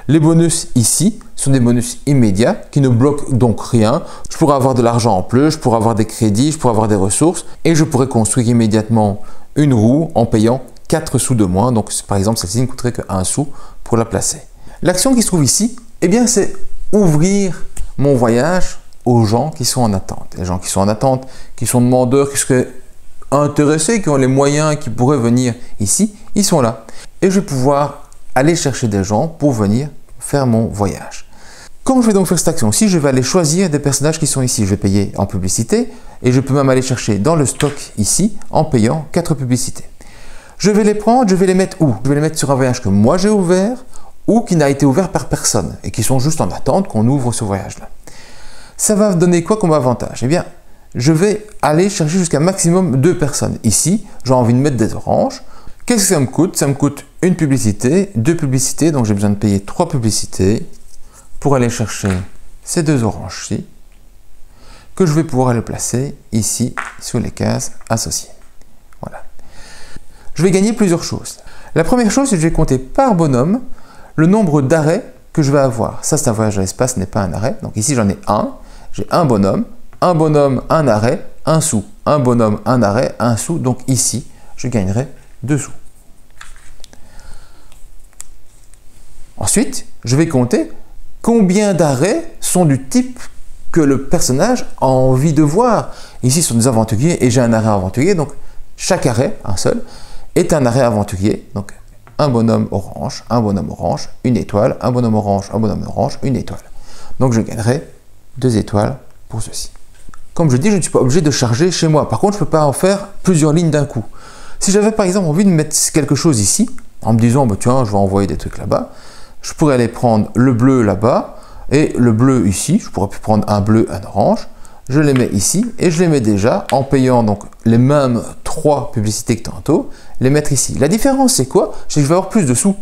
Speaker 2: Les bonus ici sont des bonus immédiats qui ne bloquent donc rien. Je pourrais avoir de l'argent en plus, je pourrais avoir des crédits, je pourrais avoir des ressources et je pourrais construire immédiatement une roue en payant 4 sous de moins. Donc par exemple, celle-ci ne coûterait que 1 sou pour la placer. L'action qui se trouve ici, eh bien, c'est ouvrir mon voyage aux gens qui sont en attente. Les gens qui sont en attente, qui sont demandeurs, qui seraient intéressés, qui ont les moyens, qui pourraient venir ici, ils sont là. Et je vais pouvoir aller chercher des gens pour venir faire mon voyage. Quand je vais donc faire cette action, si je vais aller choisir des personnages qui sont ici, je vais payer en publicité et je peux même aller chercher dans le stock ici en payant 4 publicités. Je vais les prendre, je vais les mettre où? Je vais les mettre sur un voyage que moi j'ai ouvert ou qui n'a été ouvert par personne et qui sont juste en attente qu'on ouvre ce voyage-là. Ça va donner quoi comme avantage? Eh bien, je vais aller chercher jusqu'à maximum 2 personnes. Ici, j'ai envie de mettre des oranges. Qu'est-ce que ça me coûte? Ça me coûte une publicité, 2 publicités, donc j'ai besoin de payer 3 publicités pour aller chercher ces 2 oranges-ci que je vais pouvoir aller placer ici sur les cases associées. Voilà. Je vais gagner plusieurs choses. La première chose, c'est que je vais compter par bonhomme le nombre d'arrêts que je vais avoir. Ça, c'est un voyage à l'espace, ce n'est pas un arrêt. Donc ici, j'en ai un. J'ai un bonhomme, un arrêt, 1 sou. Un bonhomme, un arrêt, 1 sou. Donc ici, je gagnerai 2 sous. Ensuite, je vais compter combien d'arrêts sont du type que le personnage a envie de voir. Ici, ce sont des aventuriers et j'ai un arrêt aventurier. Donc, chaque arrêt, un seul, est un arrêt aventurier. Donc, un bonhomme orange, une étoile, un bonhomme orange, une étoile. Donc, je gagnerai 2 étoiles pour ceci. Comme je dis, je ne suis pas obligé de charger chez moi. Par contre, je ne peux pas en faire plusieurs lignes d'un coup. Si j'avais par exemple envie de mettre quelque chose ici, en me disant, bah, tiens, je vais envoyer des trucs là-bas, je pourrais aller prendre le bleu là-bas et le bleu ici. Je pourrais prendre un bleu, un orange. je les mets ici et je les mets déjà en payant donc les mêmes 3 publicités que tantôt, les mettre ici. La différence c'est quoi? C'est que je vais avoir plus de sous.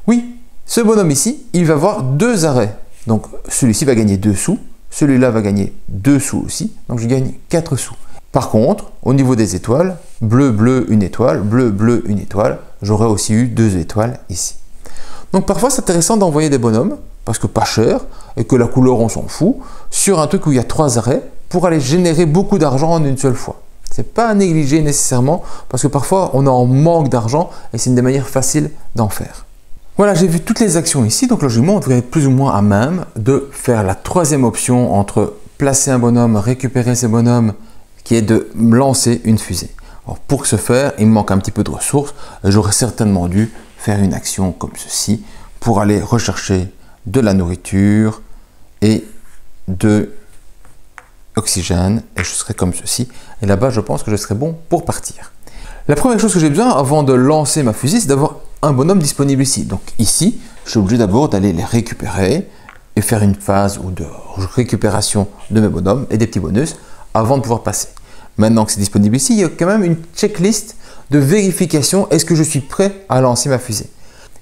Speaker 2: Oui, ce bonhomme ici, il va avoir 2 arrêts. Donc celui-ci va gagner 2 sous, celui-là va gagner 2 sous aussi, donc je gagne 4 sous. Par contre, au niveau des étoiles, bleu, bleu, une étoile, bleu, bleu, une étoile, j'aurais aussi eu 2 étoiles ici. Donc parfois c'est intéressant d'envoyer des bonhommes, parce que pas cher, et que la couleur on s'en fout, sur un truc où il y a 3 arrêts, pour aller générer beaucoup d'argent en une seule fois. C'est pas à négliger nécessairement, parce que parfois on est en manque d'argent, et c'est une des manières faciles d'en faire. Voilà, j'ai vu toutes les actions ici, donc logiquement on devrait être plus ou moins à même de faire la 3e option entre placer un bonhomme, récupérer ces bonhommes, qui est de lancer une fusée. Alors pour ce faire, il me manque un petit peu de ressources, j'aurais certainement dû faire une action comme ceci, pour aller rechercher de la nourriture et de l'oxygène, et je serai comme ceci, et là-bas je pense que je serai bon pour partir. La première chose que j'ai besoin avant de lancer ma fusée, c'est d'avoir un bonhomme disponible ici. Donc ici, je suis obligé d'abord d'aller les récupérer et faire une phase de récupération de mes bonhommes et des petits bonus avant de pouvoir passer. Maintenant que c'est disponible ici, il y a quand même une checklist de vérification. Est-ce que je suis prêt à lancer ma fusée?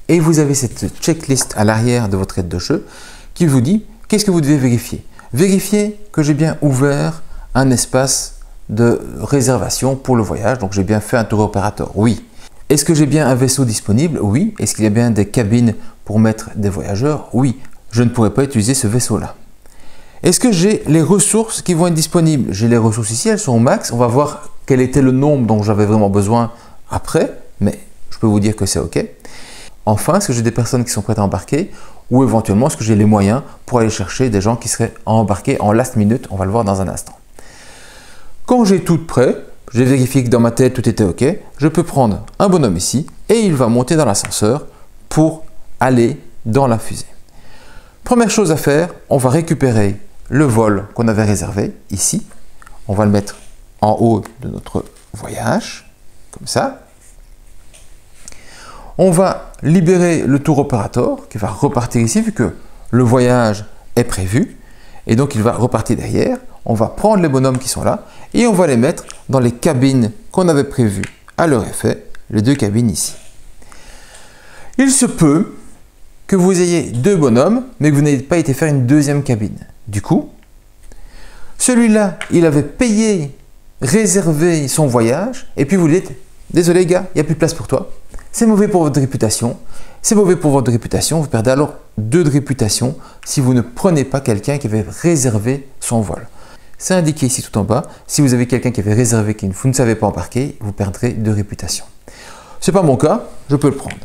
Speaker 2: Et vous avez cette checklist à l'arrière de votre aide de jeu qui vous dit qu'est-ce que vous devez vérifier. Vérifiez que j'ai bien ouvert un espace de réservation pour le voyage. Donc j'ai bien fait un tour opérateur, oui. Est-ce que j'ai bien un vaisseau disponible? Oui. Est-ce qu'il y a bien des cabines pour mettre des voyageurs? Oui. Je ne pourrais pas utiliser ce vaisseau-là. Est-ce que j'ai les ressources qui vont être disponibles? J'ai les ressources ici, elles sont au max. On va voir quel était le nombre dont j'avais vraiment besoin après, mais je peux vous dire que c'est OK. Enfin, est-ce que j'ai des personnes qui sont prêtes à embarquer? Ou éventuellement, est-ce que j'ai les moyens pour aller chercher des gens qui seraient embarqués en last minute? On va le voir dans un instant. Quand j'ai tout prêt, j'ai vérifié que dans ma tête tout était OK, je peux prendre un bonhomme ici et il va monter dans l'ascenseur pour aller dans la fusée. Première chose à faire, on va récupérer le vol qu'on avait réservé ici. On va le mettre en haut de notre voyage, comme ça. On va libérer le tour opérateur qui va repartir ici vu que le voyage est prévu. Et donc il va repartir derrière. On va prendre les bonhommes qui sont là et on va les mettre dans les cabines qu'on avait prévues à leur effet, les 2 cabines ici. Il se peut que vous ayez 2 bonhommes, mais que vous n'ayez pas été faire une 2e cabine. Du coup, celui-là, il avait payé, réservé son voyage, et puis vous lui dites « Désolé gars, il n'y a plus de place pour toi. C'est mauvais pour votre réputation. C'est mauvais pour votre réputation. Vous perdez alors 2 de réputation si vous ne prenez pas quelqu'un qui avait réservé son vol. » C'est indiqué ici tout en bas. Si vous avez quelqu'un qui avait réservé et que vous ne savez pas embarquer, vous perdrez de réputation. Ce n'est pas mon cas, je peux le prendre.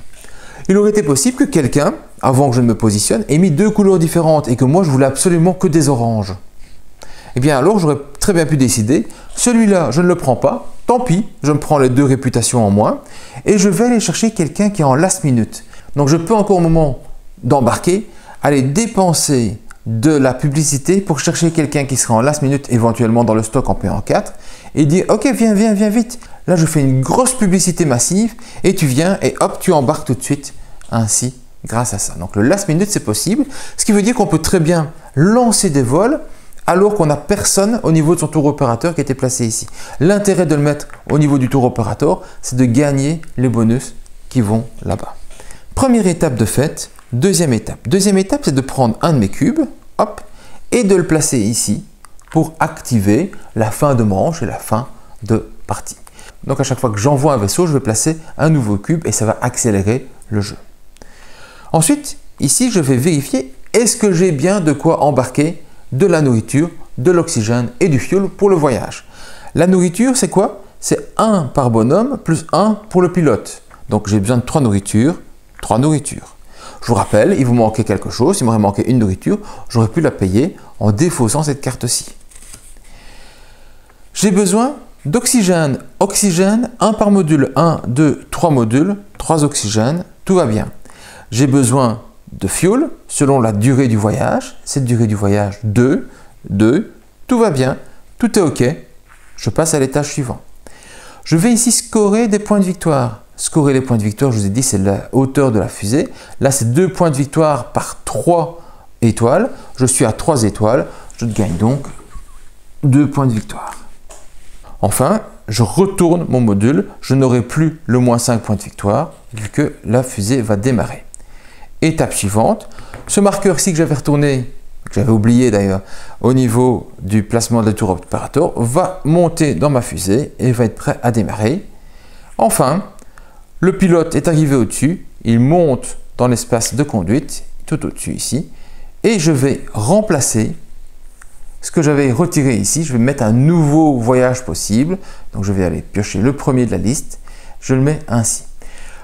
Speaker 2: Il aurait été possible que quelqu'un, avant que je ne me positionne, ait mis 2 couleurs différentes et que moi je voulais absolument que des oranges. Eh bien alors j'aurais très bien pu décider, celui-là je ne le prends pas, tant pis, je me prends les 2 réputations en moins et je vais aller chercher quelqu'un qui est en last minute. Donc je peux encore au moment d'embarquer, aller dépenser de la publicité pour chercher quelqu'un qui sera en last minute, éventuellement dans le stock en payant 4 et dire ok viens vite. Là je fais une grosse publicité massive et tu viens et hop tu embarques tout de suite ainsi grâce à ça. Donc le last minute c'est possible, ce qui veut dire qu'on peut très bien lancer des vols alors qu'on n'a personne au niveau de son tour opérateur qui était placé ici. L'intérêt de le mettre au niveau du tour opérateur, c'est de gagner les bonus qui vont là-bas. Première étape de fait. Deuxième étape, c'est de prendre un de mes cubes, hop, et de le placer ici pour activer la fin de manche et la fin de partie. Donc à chaque fois que j'envoie un vaisseau, je vais placer un nouveau cube et ça va accélérer le jeu. Ensuite, ici, je vais vérifier est-ce que j'ai bien de quoi embarquer de la nourriture, de l'oxygène et du fuel pour le voyage. La nourriture, c'est quoi? C'est 1 par bonhomme plus 1 pour le pilote. Donc j'ai besoin de 3 nourritures, 3 nourritures. Je vous rappelle, il vous manquait quelque chose. S'il m'aurait manqué une nourriture, j'aurais pu la payer en défaussant cette carte-ci. J'ai besoin d'oxygène. Oxygène, 1 par module. 1, 2, 3 modules, 3 oxygènes, tout va bien. J'ai besoin de fuel selon la durée du voyage. Cette durée du voyage, 2, tout va bien, tout est OK. Je passe à l'étage suivant. Je vais ici scorer des points de victoire. Scorer les points de victoire, je vous ai dit, c'est la hauteur de la fusée. Là, c'est 2 points de victoire par 3 étoiles. Je suis à 3 étoiles. Je gagne donc 2 points de victoire. Enfin, je retourne mon module, je n'aurai plus le moins 5 points de victoire vu que la fusée va démarrer. Étape suivante, ce marqueur-ci que j'avais retourné, que j'avais oublié d'ailleurs, au niveau du placement de la tour opérateur, va monter dans ma fusée et va être prêt à démarrer. Enfin, le pilote est arrivé au-dessus, il monte dans l'espace de conduite, tout au-dessus ici, et je vais remplacer ce que j'avais retiré ici. Je vais mettre un nouveau voyage possible, donc je vais aller piocher le premier de la liste, je le mets ainsi.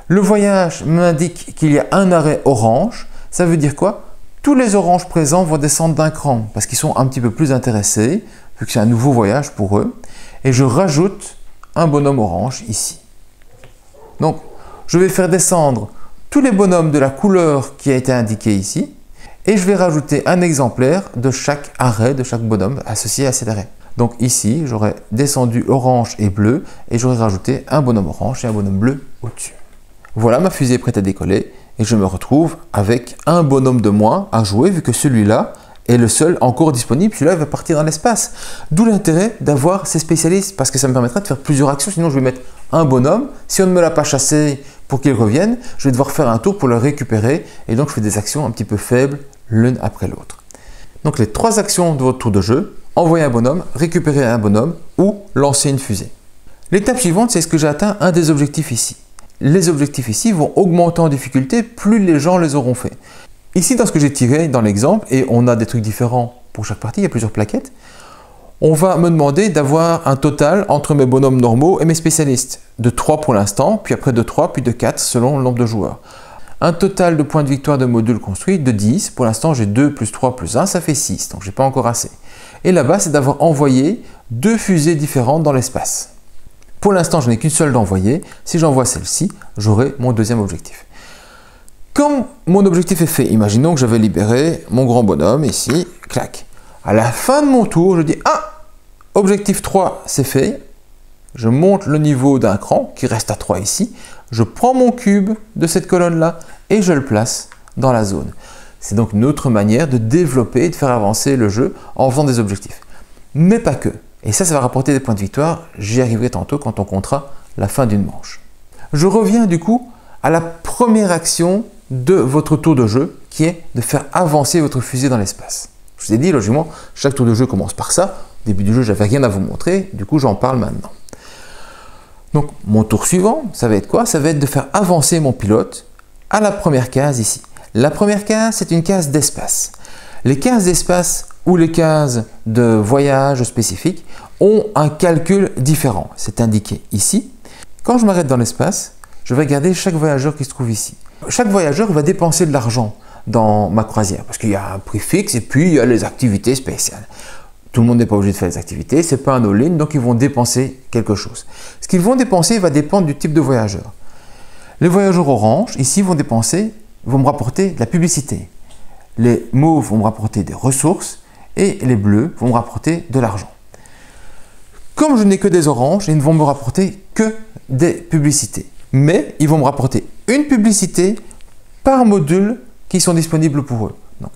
Speaker 2: Le voyage m'indique qu'il y a un arrêt orange, ça veut dire quoi? Tous les oranges présents vont descendre d'un cran, parce qu'ils sont un petit peu plus intéressés, vu que c'est un nouveau voyage pour eux, et je rajoute un bonhomme orange ici. Donc, je vais faire descendre tous les bonhommes de la couleur qui a été indiquée ici et je vais rajouter un exemplaire de chaque arrêt, de chaque bonhomme associé à cet arrêt. Donc ici, j'aurais descendu orange et bleu et j'aurais rajouté un bonhomme orange et un bonhomme bleu au-dessus. Voilà, ma fusée est prête à décoller et je me retrouve avec un bonhomme de moins à jouer vu que celui-là est le seul encore disponible. Celui-là va partir dans l'espace. D'où l'intérêt d'avoir ces spécialistes parce que ça me permettra de faire plusieurs actions. Sinon, je vais mettre un bonhomme. Si on ne me l'a pas chassé pour qu'il revienne, je vais devoir faire un tour pour le récupérer. Et donc, je fais des actions un petit peu faibles l'une après l'autre. Donc, les 3 actions de votre tour de jeu, envoyer un bonhomme, récupérer un bonhomme ou lancer une fusée. L'étape suivante, c'est ce que j'ai atteint un des objectifs ici. Les objectifs ici vont augmenter en difficulté plus les gens les auront fait. Ici, dans ce que j'ai tiré dans l'exemple, et on a des trucs différents pour chaque partie, il y a plusieurs plaquettes, on va me demander d'avoir un total entre mes bonhommes normaux et mes spécialistes. De 3 pour l'instant, puis après de 3, puis de 4 selon le nombre de joueurs. Un total de points de victoire de modules construits de 10. Pour l'instant, j'ai 2 plus 3 plus 1, ça fait 6, donc je n'ai pas encore assez. Et là-bas, c'est d'avoir envoyé 2 fusées différentes dans l'espace. Pour l'instant, je n'ai qu'une seule d'envoyer. Si j'envoie celle-ci, j'aurai mon deuxième objectif. Quand mon objectif est fait, imaginons que j'avais libéré mon grand bonhomme ici, clac. À la fin de mon tour, je dis « Ah, objectif 3, c'est fait. » Je monte le niveau d'un cran, qui reste à 3 ici. Je prends mon cube de cette colonne-là et je le place dans la zone. C'est donc une autre manière de développer et de faire avancer le jeu en faisant des objectifs. Mais pas que. Et ça va rapporter des points de victoire. J'y arriverai tantôt quand on comptera la fin d'une manche. Je reviens du coup à la première action de votre tour de jeu qui est de faire avancer votre fusée dans l'espace. Je vous ai dit, logiquement, chaque tour de jeu commence par ça. Au début du jeu, j'avais rien à vous montrer, du coup, j'en parle maintenant. Donc, mon tour suivant, ça va être quoi? Ça va être de faire avancer mon pilote à la première case ici. La première case, c'est une case d'espace. Les cases d'espace ou les cases de voyage spécifiques ont un calcul différent. C'est indiqué ici. Quand je m'arrête dans l'espace, je vais regarder chaque voyageur qui se trouve ici. Chaque voyageur va dépenser de l'argent dans ma croisière parce qu'il y a un prix fixe et puis il y a les activités spéciales. Tout le monde n'est pas obligé de faire les activités, c'est pas un all-in, donc ils vont dépenser quelque chose. Ce qu'ils vont dépenser va dépendre du type de voyageur. Les voyageurs orange, ici, vont me rapporter de la publicité. Les mauves vont me rapporter des ressources et les bleus vont me rapporter de l'argent. Comme je n'ai que des oranges, ils ne vont me rapporter que des publicités. Mais ils vont me rapporter une publicité par module qui sont disponibles pour eux. Donc,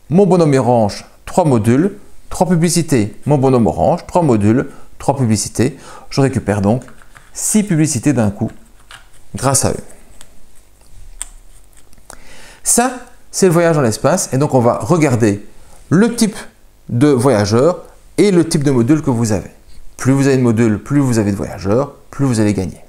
Speaker 2: mon bonhomme orange, 3 modules, 3 publicités. Mon bonhomme orange, 3 modules, 3 publicités. Je récupère donc 6 publicités d'un coup grâce à eux. Ça, c'est le voyage dans l'espace. Et donc, on va regarder le type de voyageur et le type de module que vous avez. Plus vous avez de modules, plus vous avez de voyageurs, plus vous allez gagner.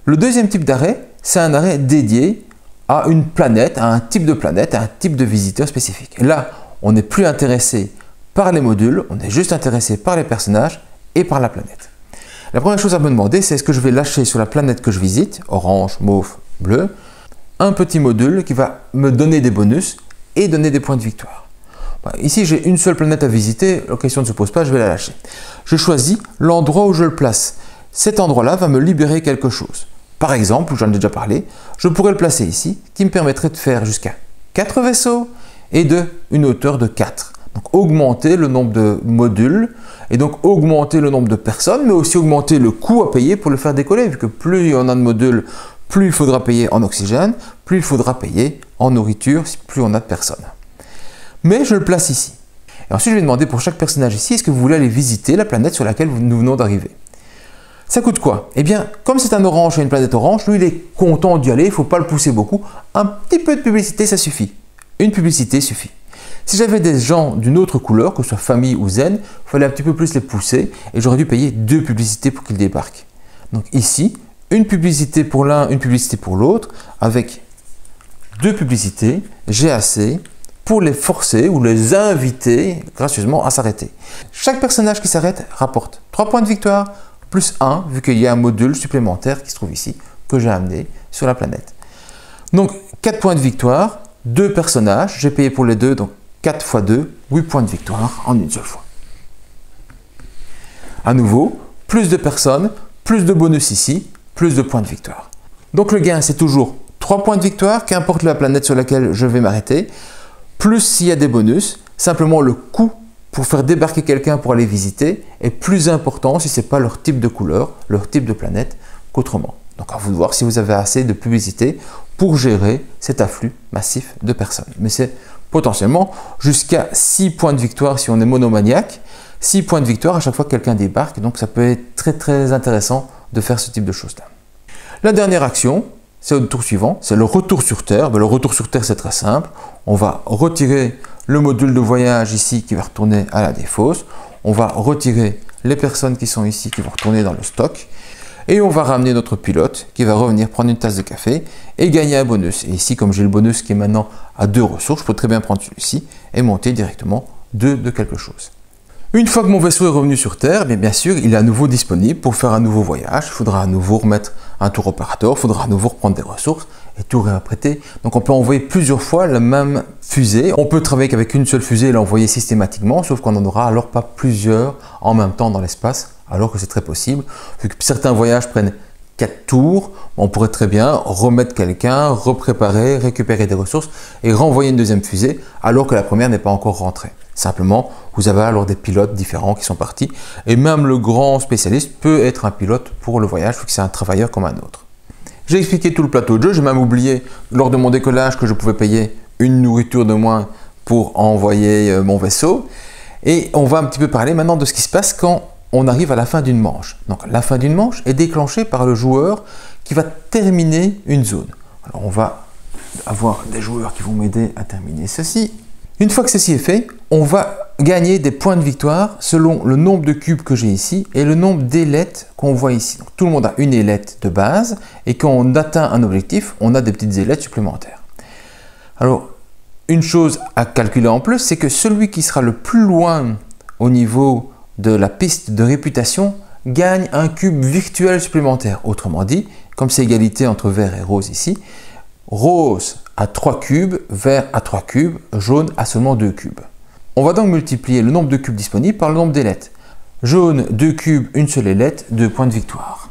Speaker 2: Le deuxième type d'arrêt, c'est un arrêt dédié à une planète, à un type de planète, à un type de visiteur spécifique. Et là, on n'est plus intéressé par les modules, on est juste intéressé par les personnages et par la planète. La première chose à me demander, c'est est-ce que je vais lâcher sur la planète que je visite, orange, mauve, bleu, un petit module qui va me donner des bonus et donner des points de victoire. Ici, j'ai une seule planète à visiter, la question ne se pose pas, je vais la lâcher. Je choisis l'endroit où je le place. Cet endroit-là va me libérer quelque chose. Par exemple, j'en ai déjà parlé, je pourrais le placer ici, qui me permettrait de faire jusqu'à 4 vaisseaux et une hauteur de 4. Donc augmenter le nombre de modules et donc augmenter le nombre de personnes, mais aussi augmenter le coût à payer pour le faire décoller, vu que plus on a de modules, plus il faudra payer en oxygène, plus il faudra payer en nourriture, plus on a de personnes. Mais je le place ici. Et ensuite, je vais demander pour chaque personnage ici, est-ce que vous voulez aller visiter la planète sur laquelle nous venons d'arriver? Ça coûte quoi? Eh bien, comme c'est un orange et une planète orange, lui, il est content d'y aller, il ne faut pas le pousser beaucoup. Un petit peu de publicité, ça suffit. Une publicité suffit. Si j'avais des gens d'une autre couleur, que ce soit famille ou zen, il fallait un petit peu plus les pousser et j'aurais dû payer 2 publicités pour qu'ils débarquent. Donc ici, une publicité pour l'un, une publicité pour l'autre, avec 2 publicités, j'ai assez pour les forcer ou les inviter gracieusement à s'arrêter. Chaque personnage qui s'arrête rapporte 3 points de victoire, plus 1, vu qu'il y a un module supplémentaire qui se trouve ici, que j'ai amené sur la planète. Donc 4 points de victoire, 2 personnages, j'ai payé pour les 2, donc 4 x 2, 8 points de victoire en une seule fois. À nouveau, plus de personnes, plus de bonus ici, plus de points de victoire. Donc le gain, c'est toujours 3 points de victoire, qu'importe la planète sur laquelle je vais m'arrêter, plus s'il y a des bonus, simplement le coût pour faire débarquer quelqu'un pour aller visiter est plus important si ce n'est pas leur type de couleur, leur type de planète qu'autrement. Donc à vous de voir si vous avez assez de publicité pour gérer cet afflux massif de personnes. Mais c'est potentiellement jusqu'à 6 points de victoire si on est monomaniaque, 6 points de victoire à chaque fois que quelqu'un débarque, donc ça peut être très intéressant de faire ce type de choses-là. La dernière action, c'est au tour suivant, c'est le retour sur Terre. Le retour sur Terre, c'est très simple. On va retirer le module de voyage ici qui va retourner à la défausse. On va retirer les personnes qui sont ici qui vont retourner dans le stock. Et on va ramener notre pilote qui va revenir prendre une tasse de café et gagner un bonus. Et ici, comme j'ai le bonus qui est maintenant à 2 ressources, je peux très bien prendre celui-ci et monter directement 2 de quelque chose. Une fois que mon vaisseau est revenu sur Terre, bien sûr, il est à nouveau disponible pour faire un nouveau voyage. Il faudra à nouveau remettre un tour opérateur, il faudra à nouveau reprendre des ressources et tout réapprêter. Donc on peut envoyer plusieurs fois la même fusée. On peut travailler qu'avec une seule fusée et l'envoyer systématiquement, sauf qu'on n'en aura alors pas plusieurs en même temps dans l'espace, alors que c'est très possible. Vu que certains voyages prennent 4 tours, on pourrait très bien remettre quelqu'un, repréparer, récupérer des ressources et renvoyer une deuxième fusée alors que la première n'est pas encore rentrée. Simplement, vous avez alors des pilotes différents qui sont partis et même le grand spécialiste peut être un pilote pour le voyage vu que c'est un travailleur comme un autre. J'ai expliqué tout le plateau de jeu, j'ai même oublié lors de mon décollage que je pouvais payer une nourriture de moins pour envoyer mon vaisseau. Et on va un petit peu parler maintenant de ce qui se passe quand on arrive à la fin d'une manche. Donc la fin d'une manche est déclenchée par le joueur qui va terminer une zone. Alors on va avoir des joueurs qui vont m'aider à terminer ceci. Une fois que ceci est fait, on va gagner des points de victoire selon le nombre de cubes que j'ai ici et le nombre d'ailettes qu'on voit ici. Donc, tout le monde a une ailette de base et quand on atteint un objectif, on a des petites ailettes supplémentaires. Alors, une chose à calculer en plus, c'est que celui qui sera le plus loin au niveau de la piste de réputation gagne un cube virtuel supplémentaire. Autrement dit, comme c'est égalité entre vert et rose ici, rose à 3 cubes, vert à 3 cubes, jaune à seulement 2 cubes. On va donc multiplier le nombre de cubes disponibles par le nombre d'ailettes. Jaune, 2 cubes, une seule ailette, 2 points de victoire.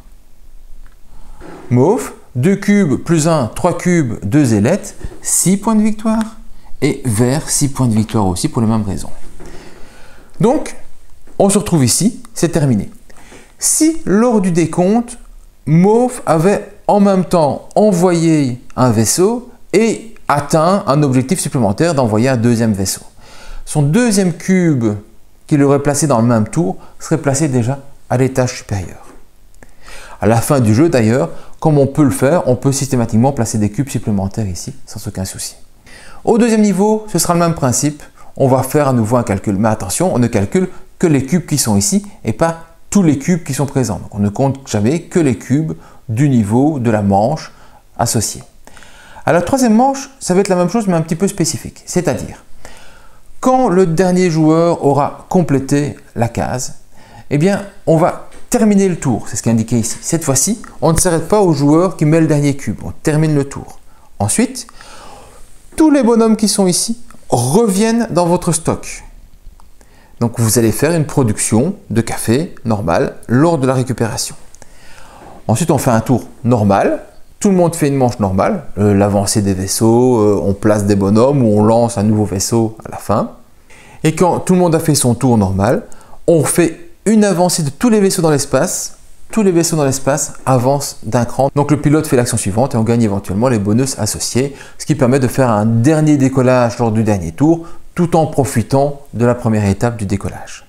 Speaker 2: Mauve, 2 cubes plus 1, 3 cubes, 2 ailettes, 6 points de victoire. Et vert, 6 points de victoire aussi pour les mêmes raisons. Donc, on se retrouve ici, c'est terminé. Si lors du décompte, Mauve avait en même temps envoyé un vaisseau et atteint un objectif supplémentaire d'envoyer un deuxième vaisseau. Son deuxième cube qu'il aurait placé dans le même tour serait placé déjà à l'étage supérieur. À la fin du jeu d'ailleurs, comme on peut le faire, on peut systématiquement placer des cubes supplémentaires ici sans aucun souci. Au deuxième niveau, ce sera le même principe. On va faire à nouveau un calcul. Mais attention, on ne calcule que les cubes qui sont ici et pas tous les cubes qui sont présents. Donc on ne compte jamais que les cubes du niveau de la manche associée. À la troisième manche, ça va être la même chose mais un petit peu spécifique. C'est-à-dire, quand le dernier joueur aura complété la case, eh bien, on va terminer le tour. C'est ce qui est indiqué ici. Cette fois-ci, on ne s'arrête pas au joueur qui met le dernier cube. On termine le tour. Ensuite, tous les bonhommes qui sont ici reviennent dans votre stock. Donc, vous allez faire une production de café normale lors de la récupération. Ensuite, on fait un tour normal. Tout le monde fait une manche normale, l'avancée des vaisseaux, on place des bonhommes ou on lance un nouveau vaisseau à la fin. Et quand tout le monde a fait son tour normal, on fait une avancée de tous les vaisseaux dans l'espace. Tous les vaisseaux dans l'espace avancent d'un cran. Donc le pilote fait l'action suivante et on gagne éventuellement les bonus associés, ce qui permet de faire un dernier décollage lors du dernier tour, tout en profitant de la première étape du décollage.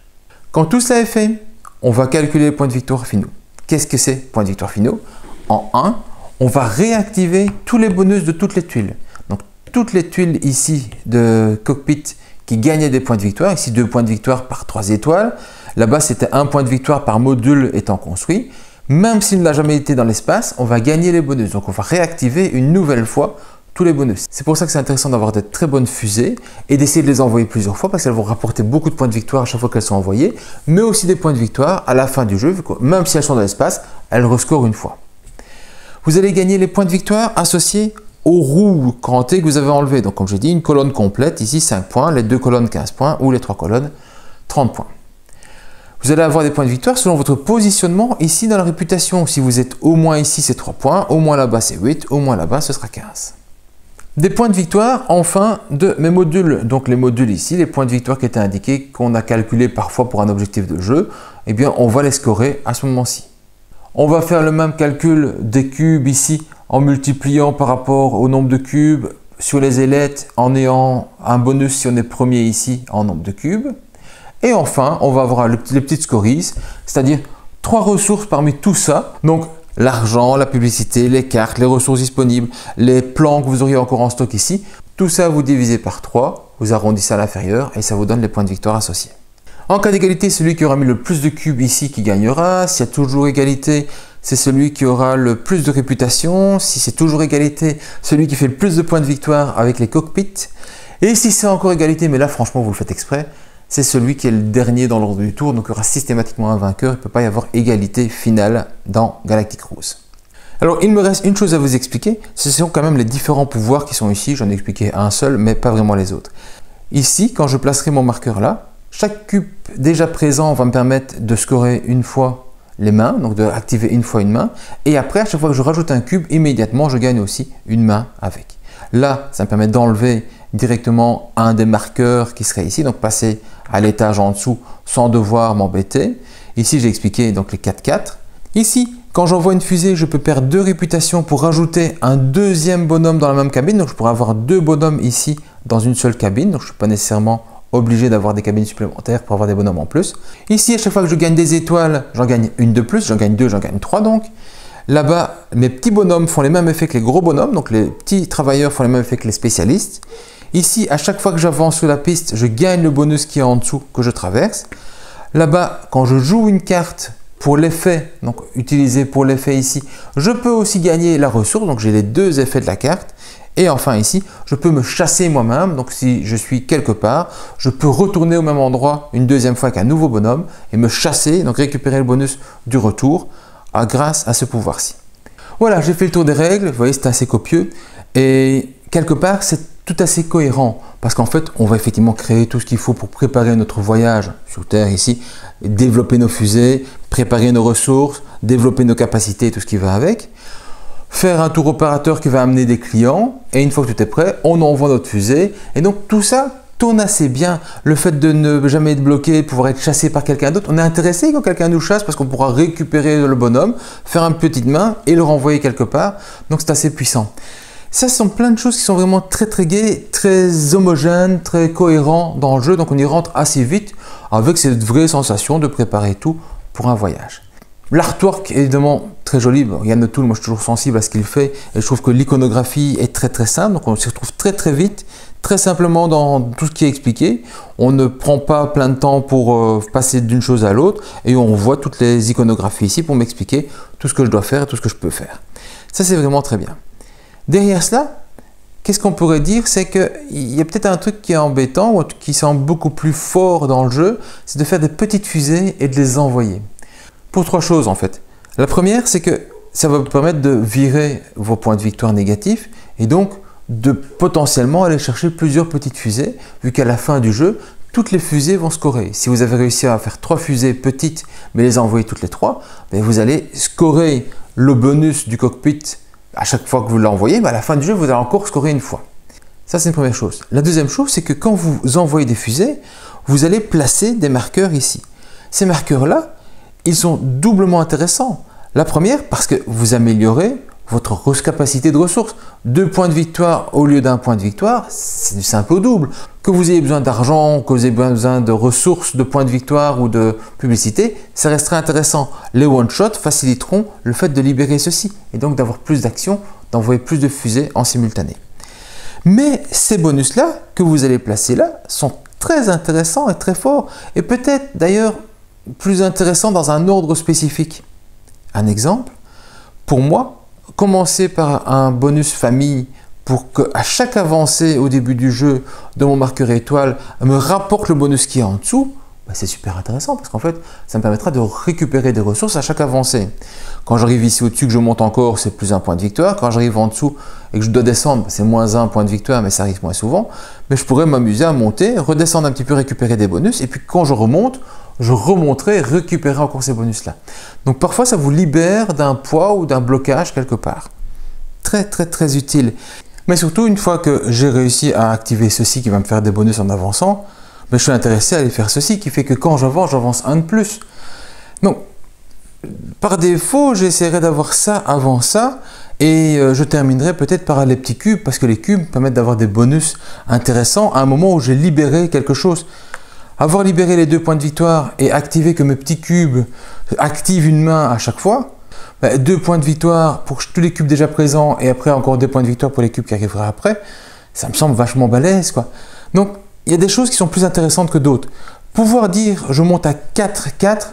Speaker 2: Quand tout cela est fait, on va calculer les points de victoire finaux. Qu'est-ce que c'est, points de victoire finaux? En 1, on va réactiver tous les bonus de toutes les tuiles. Donc toutes les tuiles ici de cockpit qui gagnaient des points de victoire, ici 2 points de victoire par 3 étoiles, là-bas c'était 1 point de victoire par module étant construit. Même s'il n'a jamais été dans l'espace, on va gagner les bonus. Donc on va réactiver une nouvelle fois tous les bonus. C'est pour ça que c'est intéressant d'avoir de très bonnes fusées et d'essayer de les envoyer plusieurs fois parce qu'elles vont rapporter beaucoup de points de victoire à chaque fois qu'elles sont envoyées, mais aussi des points de victoire à la fin du jeu, même si elles sont dans l'espace, elles rescorent une fois. Vous allez gagner les points de victoire associés aux roues crantées que vous avez enlevées. Donc comme j'ai dit, une colonne complète, ici 5 points, les 2 colonnes 15 points ou les 3 colonnes 30 points. Vous allez avoir des points de victoire selon votre positionnement ici dans la réputation. Si vous êtes au moins ici, c'est 3 points, au moins là-bas, c'est 8, au moins là-bas, ce sera 15. Des points de victoire, enfin, de mes modules. Donc les modules ici, les points de victoire qui étaient indiqués, qu'on a calculés parfois pour un objectif de jeu, eh bien on va les scorer à ce moment-ci. On va faire le même calcul des cubes ici en multipliant par rapport au nombre de cubes sur les ailettes en ayant un bonus si on est premier ici en nombre de cubes. Et enfin, on va avoir les petites scories, c'est-à-dire 3 ressources parmi tout ça. Donc l'argent, la publicité, les cartes, les ressources disponibles, les plans que vous auriez encore en stock ici. Tout ça, vous divisez par 3, vous arrondissez à l'inférieur et ça vous donne les points de victoire associés. En cas d'égalité, celui qui aura mis le plus de cubes ici qui gagnera. S'il y a toujours égalité, c'est celui qui aura le plus de réputation. Si c'est toujours égalité, celui qui fait le plus de points de victoire avec les cockpits. Et si c'est encore égalité, mais là franchement vous le faites exprès, c'est celui qui est le dernier dans l'ordre du tour, donc il y aura systématiquement un vainqueur, il ne peut pas y avoir égalité finale dans Galactic Cruise. Alors il me reste une chose à vous expliquer, ce sont quand même les différents pouvoirs qui sont ici, j'en ai expliqué un seul, mais pas vraiment les autres. Ici, quand je placerai mon marqueur là, chaque cube déjà présent va me permettre de scorer une fois les mains, donc d'activer une fois une main, et après à chaque fois que je rajoute un cube, immédiatement je gagne aussi une main avec. Là, ça me permet d'enlever directement un des marqueurs qui serait ici, donc passer à l'étage en dessous sans devoir m'embêter. Ici, j'ai expliqué donc les 4-4. Ici, quand j'envoie une fusée, je peux perdre 2 réputations pour rajouter un deuxième bonhomme dans la même cabine. Donc, je pourrais avoir 2 bonhommes ici dans une seule cabine. Donc, je ne suis pas nécessairement obligé d'avoir des cabines supplémentaires pour avoir des bonhommes en plus. Ici, à chaque fois que je gagne des étoiles, j'en gagne une de plus. J'en gagne 2, j'en gagne 3 donc. Là-bas, mes petits bonhommes font les mêmes effets que les gros bonhommes. Donc, les petits travailleurs font les mêmes effets que les spécialistes. Ici, à chaque fois que j'avance sur la piste, je gagne le bonus qui est en dessous que je traverse. Là-bas, quand je joue une carte pour l'effet, donc utilisé pour l'effet ici, je peux aussi gagner la ressource. Donc, j'ai les 2 effets de la carte. Et enfin ici, je peux me chasser moi-même. Donc, si je suis quelque part, je peux retourner au même endroit une deuxième fois avec un nouveau bonhomme et me chasser, donc récupérer le bonus du retour grâce à ce pouvoir-ci. Voilà, j'ai fait le tour des règles. Vous voyez, c'est assez copieux. Et quelque part, c'est tout assez cohérent parce qu'en fait, on va effectivement créer tout ce qu'il faut pour préparer notre voyage sur Terre ici, développer nos fusées, préparer nos ressources, développer nos capacités, tout ce qui va avec, faire un tour opérateur qui va amener des clients et une fois que tout est prêt, on envoie notre fusée et donc tout ça tourne assez bien. Le fait de ne jamais être bloqué, de pouvoir être chassé par quelqu'un d'autre, on est intéressé quand quelqu'un nous chasse parce qu'on pourra récupérer le bonhomme, faire une petite main et le renvoyer quelque part, donc c'est assez puissant. Ça, ce sont plein de choses qui sont vraiment très gaies, très homogènes, très cohérents dans le jeu. Donc on y rentre assez vite avec cette vraie sensation de préparer tout pour un voyage. L'artwork est évidemment très joli. Yann O'Toole, moi je suis toujours sensible à ce qu'il fait et je trouve que l'iconographie est très simple. Donc on s'y retrouve très vite, très simplement dans tout ce qui est expliqué. On ne prend pas plein de temps pour passer d'une chose à l'autre et on voit toutes les iconographies ici pour m'expliquer tout ce que je dois faire et tout ce que je peux faire. Ça, c'est vraiment très bien. Derrière cela, qu'est-ce qu'on pourrait dire? C'est qu'il y a peut-être un truc qui est embêtant ou qui semble beaucoup plus fort dans le jeu, c'est de faire des petites fusées et de les envoyer. Pour 3 choses en fait. La première, c'est que ça va vous permettre de virer vos points de victoire négatifs et donc de potentiellement aller chercher plusieurs petites fusées, vu qu'à la fin du jeu, toutes les fusées vont scorer. Si vous avez réussi à faire 3 fusées petites, mais les envoyer toutes les 3, vous allez scorer le bonus du cockpit à chaque fois que vous l'envoyez, à la fin du jeu, vous allez encore scorer une fois. Ça, c'est une première chose. La deuxième chose, c'est que quand vous envoyez des fusées, vous allez placer des marqueurs ici. Ces marqueurs-là, ils sont doublement intéressants. La première, parce que vous améliorez votre capacité de ressources. 2 points de victoire au lieu d'1 point de victoire, c'est du simple au double. Que vous ayez besoin d'argent, que vous ayez besoin de ressources, de points de victoire ou de publicité, ça resterait intéressant. Les one-shots faciliteront le fait de libérer ceci et donc d'avoir plus d'actions, d'envoyer plus de fusées en simultané. Mais ces bonus-là que vous allez placer là sont très intéressants et très forts et peut-être d'ailleurs plus intéressants dans un ordre spécifique. Un exemple, pour moi, commencer par un bonus famille pour qu'à chaque avancée au début du jeu de mon marqueur étoile me rapporte le bonus qui est en dessous, c'est super intéressant parce qu'en fait ça me permettra de récupérer des ressources à chaque avancée. Quand j'arrive ici au-dessus que je monte encore, c'est plus 1 point de victoire. Quand j'arrive en dessous et que je dois descendre, c'est moins 1 point de victoire, mais ça arrive moins souvent. Mais je pourrais m'amuser à monter, redescendre un petit peu, récupérer des bonus et puis quand je remonte, je remonterai, récupérer encore ces bonus-là. Donc parfois ça vous libère d'un poids ou d'un blocage quelque part. Très utile. Mais surtout une fois que j'ai réussi à activer ceci qui va me faire des bonus en avançant, je suis intéressé à aller faire ceci qui fait que quand j'avance 1 de plus. Donc par défaut j'essaierai d'avoir ça avant ça et je terminerai peut-être par les petits cubes parce que les cubes permettent d'avoir des bonus intéressants à un moment où j'ai libéré quelque chose. Avoir libéré les 2 points de victoire et activer que mes petits cubes activent une main à chaque fois, 2 points de victoire pour tous les cubes déjà présents et après encore 2 points de victoire pour les cubes qui arriveraient après, ça me semble vachement balèze quoi. Donc il y a des choses qui sont plus intéressantes que d'autres. Pouvoir dire je monte à 4-4,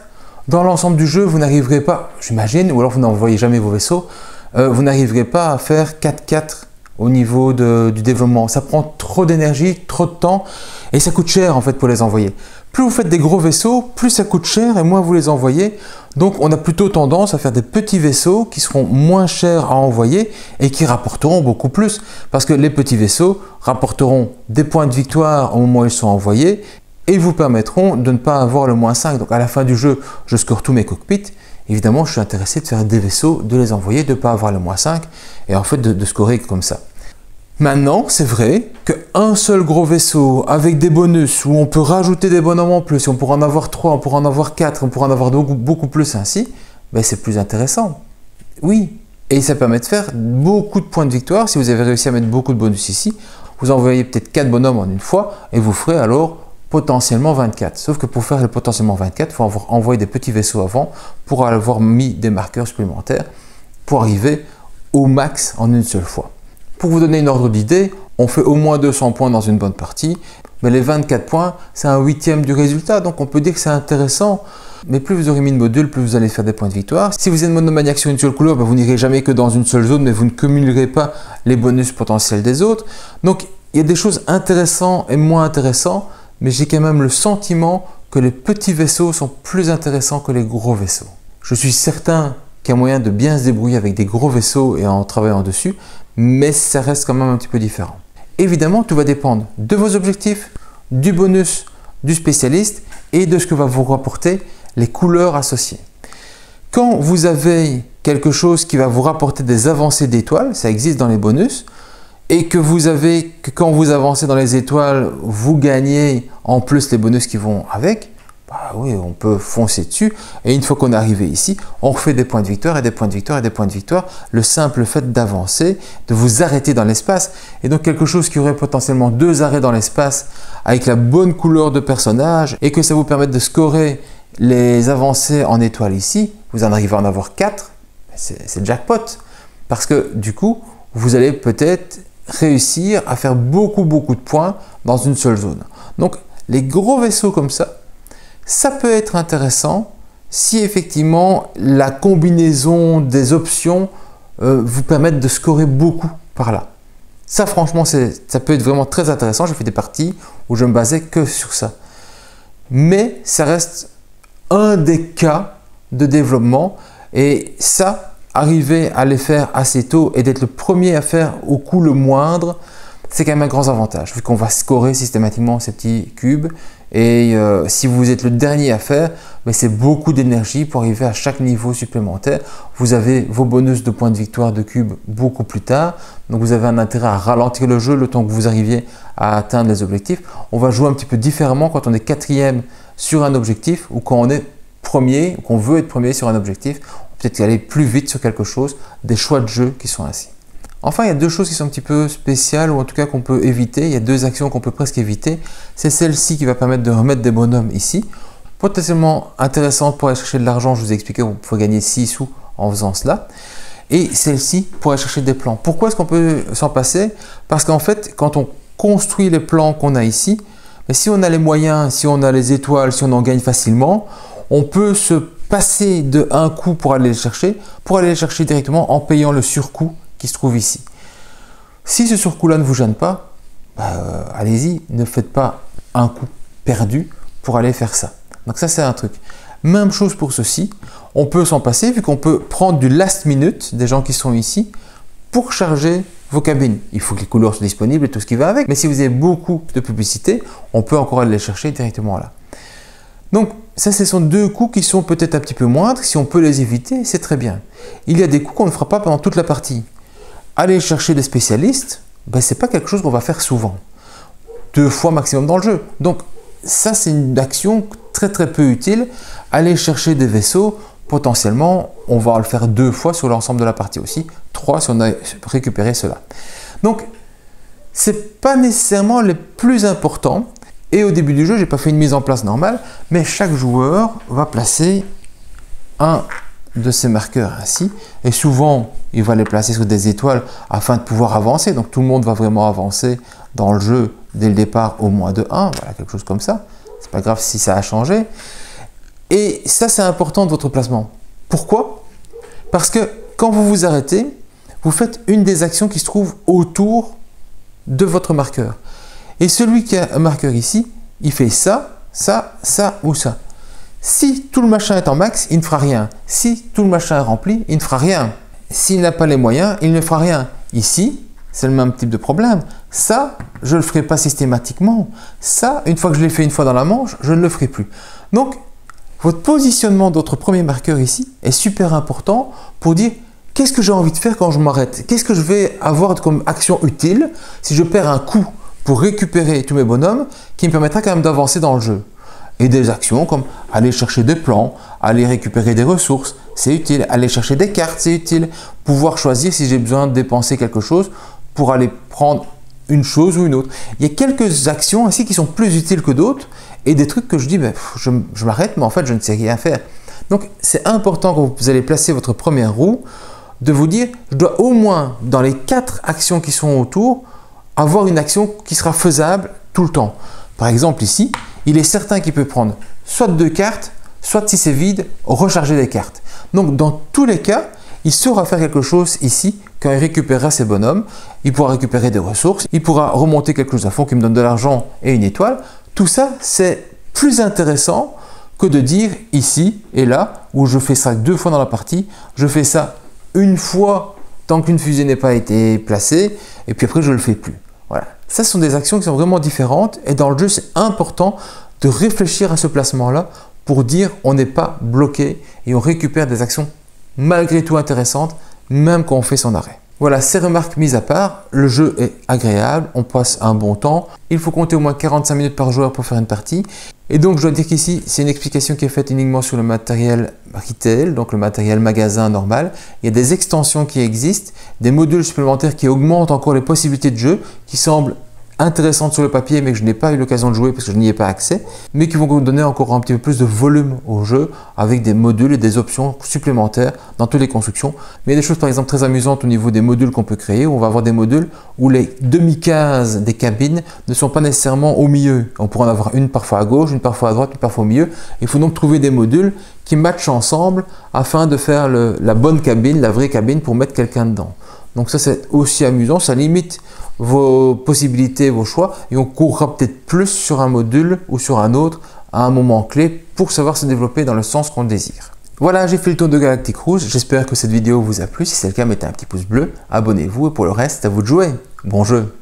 Speaker 2: dans l'ensemble du jeu vous n'arriverez pas, j'imagine, ou alors vous n'envoyez jamais vos vaisseaux, vous n'arriverez pas à faire 4-4 au niveau du développement. Ça prend trop d'énergie, trop de temps et ça coûte cher en fait pour les envoyer. Plus vous faites des gros vaisseaux, plus ça coûte cher et moins vous les envoyez. Donc on a plutôt tendance à faire des petits vaisseaux qui seront moins chers à envoyer et qui rapporteront beaucoup plus. Parce que les petits vaisseaux rapporteront des points de victoire au moment où ils sont envoyés et vous permettront de ne pas avoir le -5. Donc à la fin du jeu, je score tous mes cockpits. Évidemment, je suis intéressé de faire des vaisseaux, de les envoyer, de ne pas avoir le -5 et en fait de scorer comme ça. Maintenant, c'est vrai qu'un seul gros vaisseau avec des bonus où on peut rajouter des bonhommes en plus, on pourra en avoir 3, on pourra en avoir 4, on pourra en avoir beaucoup plus ainsi, c'est plus intéressant. Oui, et ça permet de faire beaucoup de points de victoire. Si vous avez réussi à mettre beaucoup de bonus ici, vous envoyez peut-être 4 bonhommes en une fois et vous ferez alors potentiellement 24. Sauf que pour faire le potentiellement 24, il faut avoir envoyé des petits vaisseaux avant pour avoir mis des marqueurs supplémentaires pour arriver au max en une seule fois. Pour vous donner une ordre d'idée, on fait au moins 200 points dans une bonne partie, mais les 24 points, c'est un 1/8 du résultat, donc on peut dire que c'est intéressant. Mais plus vous aurez mis de modules, plus vous allez faire des points de victoire. Si vous êtes monomaniaque sur une seule couleur, vous n'irez jamais que dans une seule zone, mais vous ne cumulerez pas les bonus potentiels des autres. Donc il y a des choses intéressantes et moins intéressantes, mais j'ai quand même le sentiment que les petits vaisseaux sont plus intéressants que les gros vaisseaux. Je suis certain qu'il y a moyen de bien se débrouiller avec des gros vaisseaux et en travaillant dessus, mais ça reste quand même un petit peu différent. Évidemment, tout va dépendre de vos objectifs, du bonus, du spécialiste et de ce que va vous rapporter les couleurs associées. Quand vous avez quelque chose qui va vous rapporter des avancées d'étoiles, ça existe dans les bonus, et que quand vous avancez dans les étoiles, vous gagnez en plus les bonus qui vont avec, oui, on peut foncer dessus et une fois qu'on est arrivé ici, on refait des points de victoire et des points de victoire et des points de victoire. Le simple fait d'avancer, de vous arrêter dans l'espace et donc quelque chose qui aurait potentiellement 2 arrêts dans l'espace avec la bonne couleur de personnage et que ça vous permette de scorer les avancées en étoiles ici, vous en arrivez à en avoir 4, c'est jackpot parce que du coup, vous allez peut-être réussir à faire beaucoup de points dans une seule zone. Donc les gros vaisseaux comme ça peut être intéressant si effectivement la combinaison des options vous permettent de scorer beaucoup par là. Ça franchement, ça peut être vraiment très intéressant. J'ai fait des parties où je me basais que sur ça. Mais ça reste un des cas de développement et ça, arriver à les faire assez tôt et d'être le premier à faire au coût le moindre, c'est quand même un grand avantage vu qu'on va scorer systématiquement ces petits cubes et si vous êtes le dernier à faire, c'est beaucoup d'énergie pour arriver à chaque niveau supplémentaire. Vous avez vos bonus de points de victoire de cubes beaucoup plus tard, donc vous avez un intérêt à ralentir le jeu le temps que vous arriviez à atteindre les objectifs. On va jouer un petit peu différemment quand on est 4e sur un objectif ou quand on est premier, ou qu'on veut être premier sur un objectif. peut-être aller plus vite sur quelque chose, des choix de jeu qui sont ainsi. Enfin, il y a deux choses qui sont un petit peu spéciales, ou en tout cas qu'on peut éviter. Il y a deux actions qu'on peut presque éviter. C'est celle-ci qui va permettre de remettre des bonhommes ici. Potentiellement intéressante pour aller chercher de l'argent. Je vous ai expliqué, vous pouvez gagner 6 sous en faisant cela. Et celle-ci pour aller chercher des plans. Pourquoi est-ce qu'on peut s'en passer? Parce qu'en fait, quand on construit les plans qu'on a ici, mais si on a les moyens, si on a les étoiles, si on en gagne facilement, on peut se passer de un coup pour aller les chercher directement en payant le surcoût qui se trouve ici. Si ce surcoût-là ne vous gêne pas, allez-y, ne faites pas un coup perdu pour aller faire ça. Donc ça, c'est un truc. Même chose pour ceci, on peut s'en passer vu qu'on peut prendre du last minute des gens qui sont ici pour charger vos cabines. Il faut que les couleurs soient disponibles et tout ce qui va avec. Mais si vous avez beaucoup de publicité, on peut encore aller les chercher directement là. Donc ça, ce sont deux coûts qui sont peut-être un petit peu moindres. Si on peut les éviter, c'est très bien. Il y a des coûts qu'on ne fera pas pendant toute la partie. Aller chercher des spécialistes, ce n'est pas quelque chose qu'on va faire souvent. 2 fois maximum dans le jeu. Donc ça, c'est une action très peu utile. Aller chercher des vaisseaux, potentiellement, on va le faire 2 fois sur l'ensemble de la partie aussi. 3 si on a récupéré cela. Donc, ce n'est pas nécessairement les plus importants. Et au début du jeu, je n'ai pas fait une mise en place normale, mais chaque joueur va placer un de ces marqueurs ainsi. Et souvent, il va les placer sur des étoiles afin de pouvoir avancer. Donc, tout le monde va vraiment avancer dans le jeu dès le départ au moins de 1. Voilà, quelque chose comme ça. C'est pas grave si ça a changé. Et ça, c'est important de votre placement. Pourquoi? Parce que quand vous vous arrêtez, vous faites une des actions qui se trouve autour de votre marqueur. Et celui qui a un marqueur ici, il fait ça, ça, ça ou ça. Si tout le machin est en max, il ne fera rien. Si tout le machin est rempli, il ne fera rien. S'il n'a pas les moyens, il ne fera rien. Ici, c'est le même type de problème. Ça, je ne le ferai pas systématiquement. Ça, une fois que je l'ai fait une fois dans la manche, je ne le ferai plus. Donc, votre positionnement de votre premier marqueur ici est super important pour dire qu'est-ce que j'ai envie de faire quand je m'arrête? Qu'est-ce que je vais avoir comme action utile si je perds un coup pour récupérer tous mes bonhommes qui me permettra quand même d'avancer dans le jeu? Et des actions comme aller chercher des plans, aller récupérer des ressources, c'est utile. Aller chercher des cartes, c'est utile. Pouvoir choisir si j'ai besoin de dépenser quelque chose pour aller prendre une chose ou une autre. Il y a quelques actions ainsi qui sont plus utiles que d'autres et des trucs que je dis, je m'arrête, mais en fait, je ne sais rien faire. Donc, c'est important quand vous allez placer votre première roue de vous dire, je dois au moins, dans les 4 actions qui sont autour, avoir une action qui sera faisable tout le temps. Par exemple, ici, il est certain qu'il peut prendre soit 2 cartes, soit si c'est vide, recharger des cartes. Donc, dans tous les cas, il saura faire quelque chose ici quand il récupérera ses bonhommes. Il pourra récupérer des ressources, il pourra remonter quelque chose à fond qui me donne de l'argent et une étoile. Tout ça, c'est plus intéressant que de dire ici et là, où je fais ça 2 fois dans la partie, je fais ça une fois tant qu'une fusée n'est pas été placée, et puis après je ne le fais plus. Voilà. Ça, ce sont des actions qui sont vraiment différentes, et dans le jeu, c'est important de réfléchir à ce placement-là pour dire on n'est pas bloqué et on récupère des actions malgré tout intéressantes, même quand on fait son arrêt. Voilà, ces remarques mises à part, le jeu est agréable, on passe un bon temps. Il faut compter au moins 45 minutes par joueur pour faire une partie. Et donc, je dois dire qu'ici, c'est une explication qui est faite uniquement sur le matériel retail, donc le matériel magasin normal. Il y a des extensions qui existent, des modules supplémentaires qui augmentent encore les possibilités de jeu, qui semblent intéressantes sur le papier, mais que je n'ai pas eu l'occasion de jouer parce que je n'y ai pas accès, mais qui vont vous donner encore un petit peu plus de volume au jeu avec des modules et des options supplémentaires dans toutes les constructions. Mais il y a des choses par exemple très amusantes au niveau des modules qu'on peut créer, où on va avoir des modules où les demi-cases des cabines ne sont pas nécessairement au milieu. On pourra en avoir une parfois à gauche, une parfois à droite, une parfois au milieu. Il faut donc trouver des modules qui matchent ensemble afin de faire la bonne cabine, la vraie cabine pour mettre quelqu'un dedans. Donc ça, c'est aussi amusant, ça limite vos possibilités, vos choix, et on courra peut-être plus sur un module ou sur un autre à un moment clé pour savoir se développer dans le sens qu'on désire. Voilà, j'ai fait le tour de Galactic Cruise, j'espère que cette vidéo vous a plu. Si c'est le cas, mettez un petit pouce bleu, abonnez-vous, et pour le reste, à vous de jouer. Bon jeu!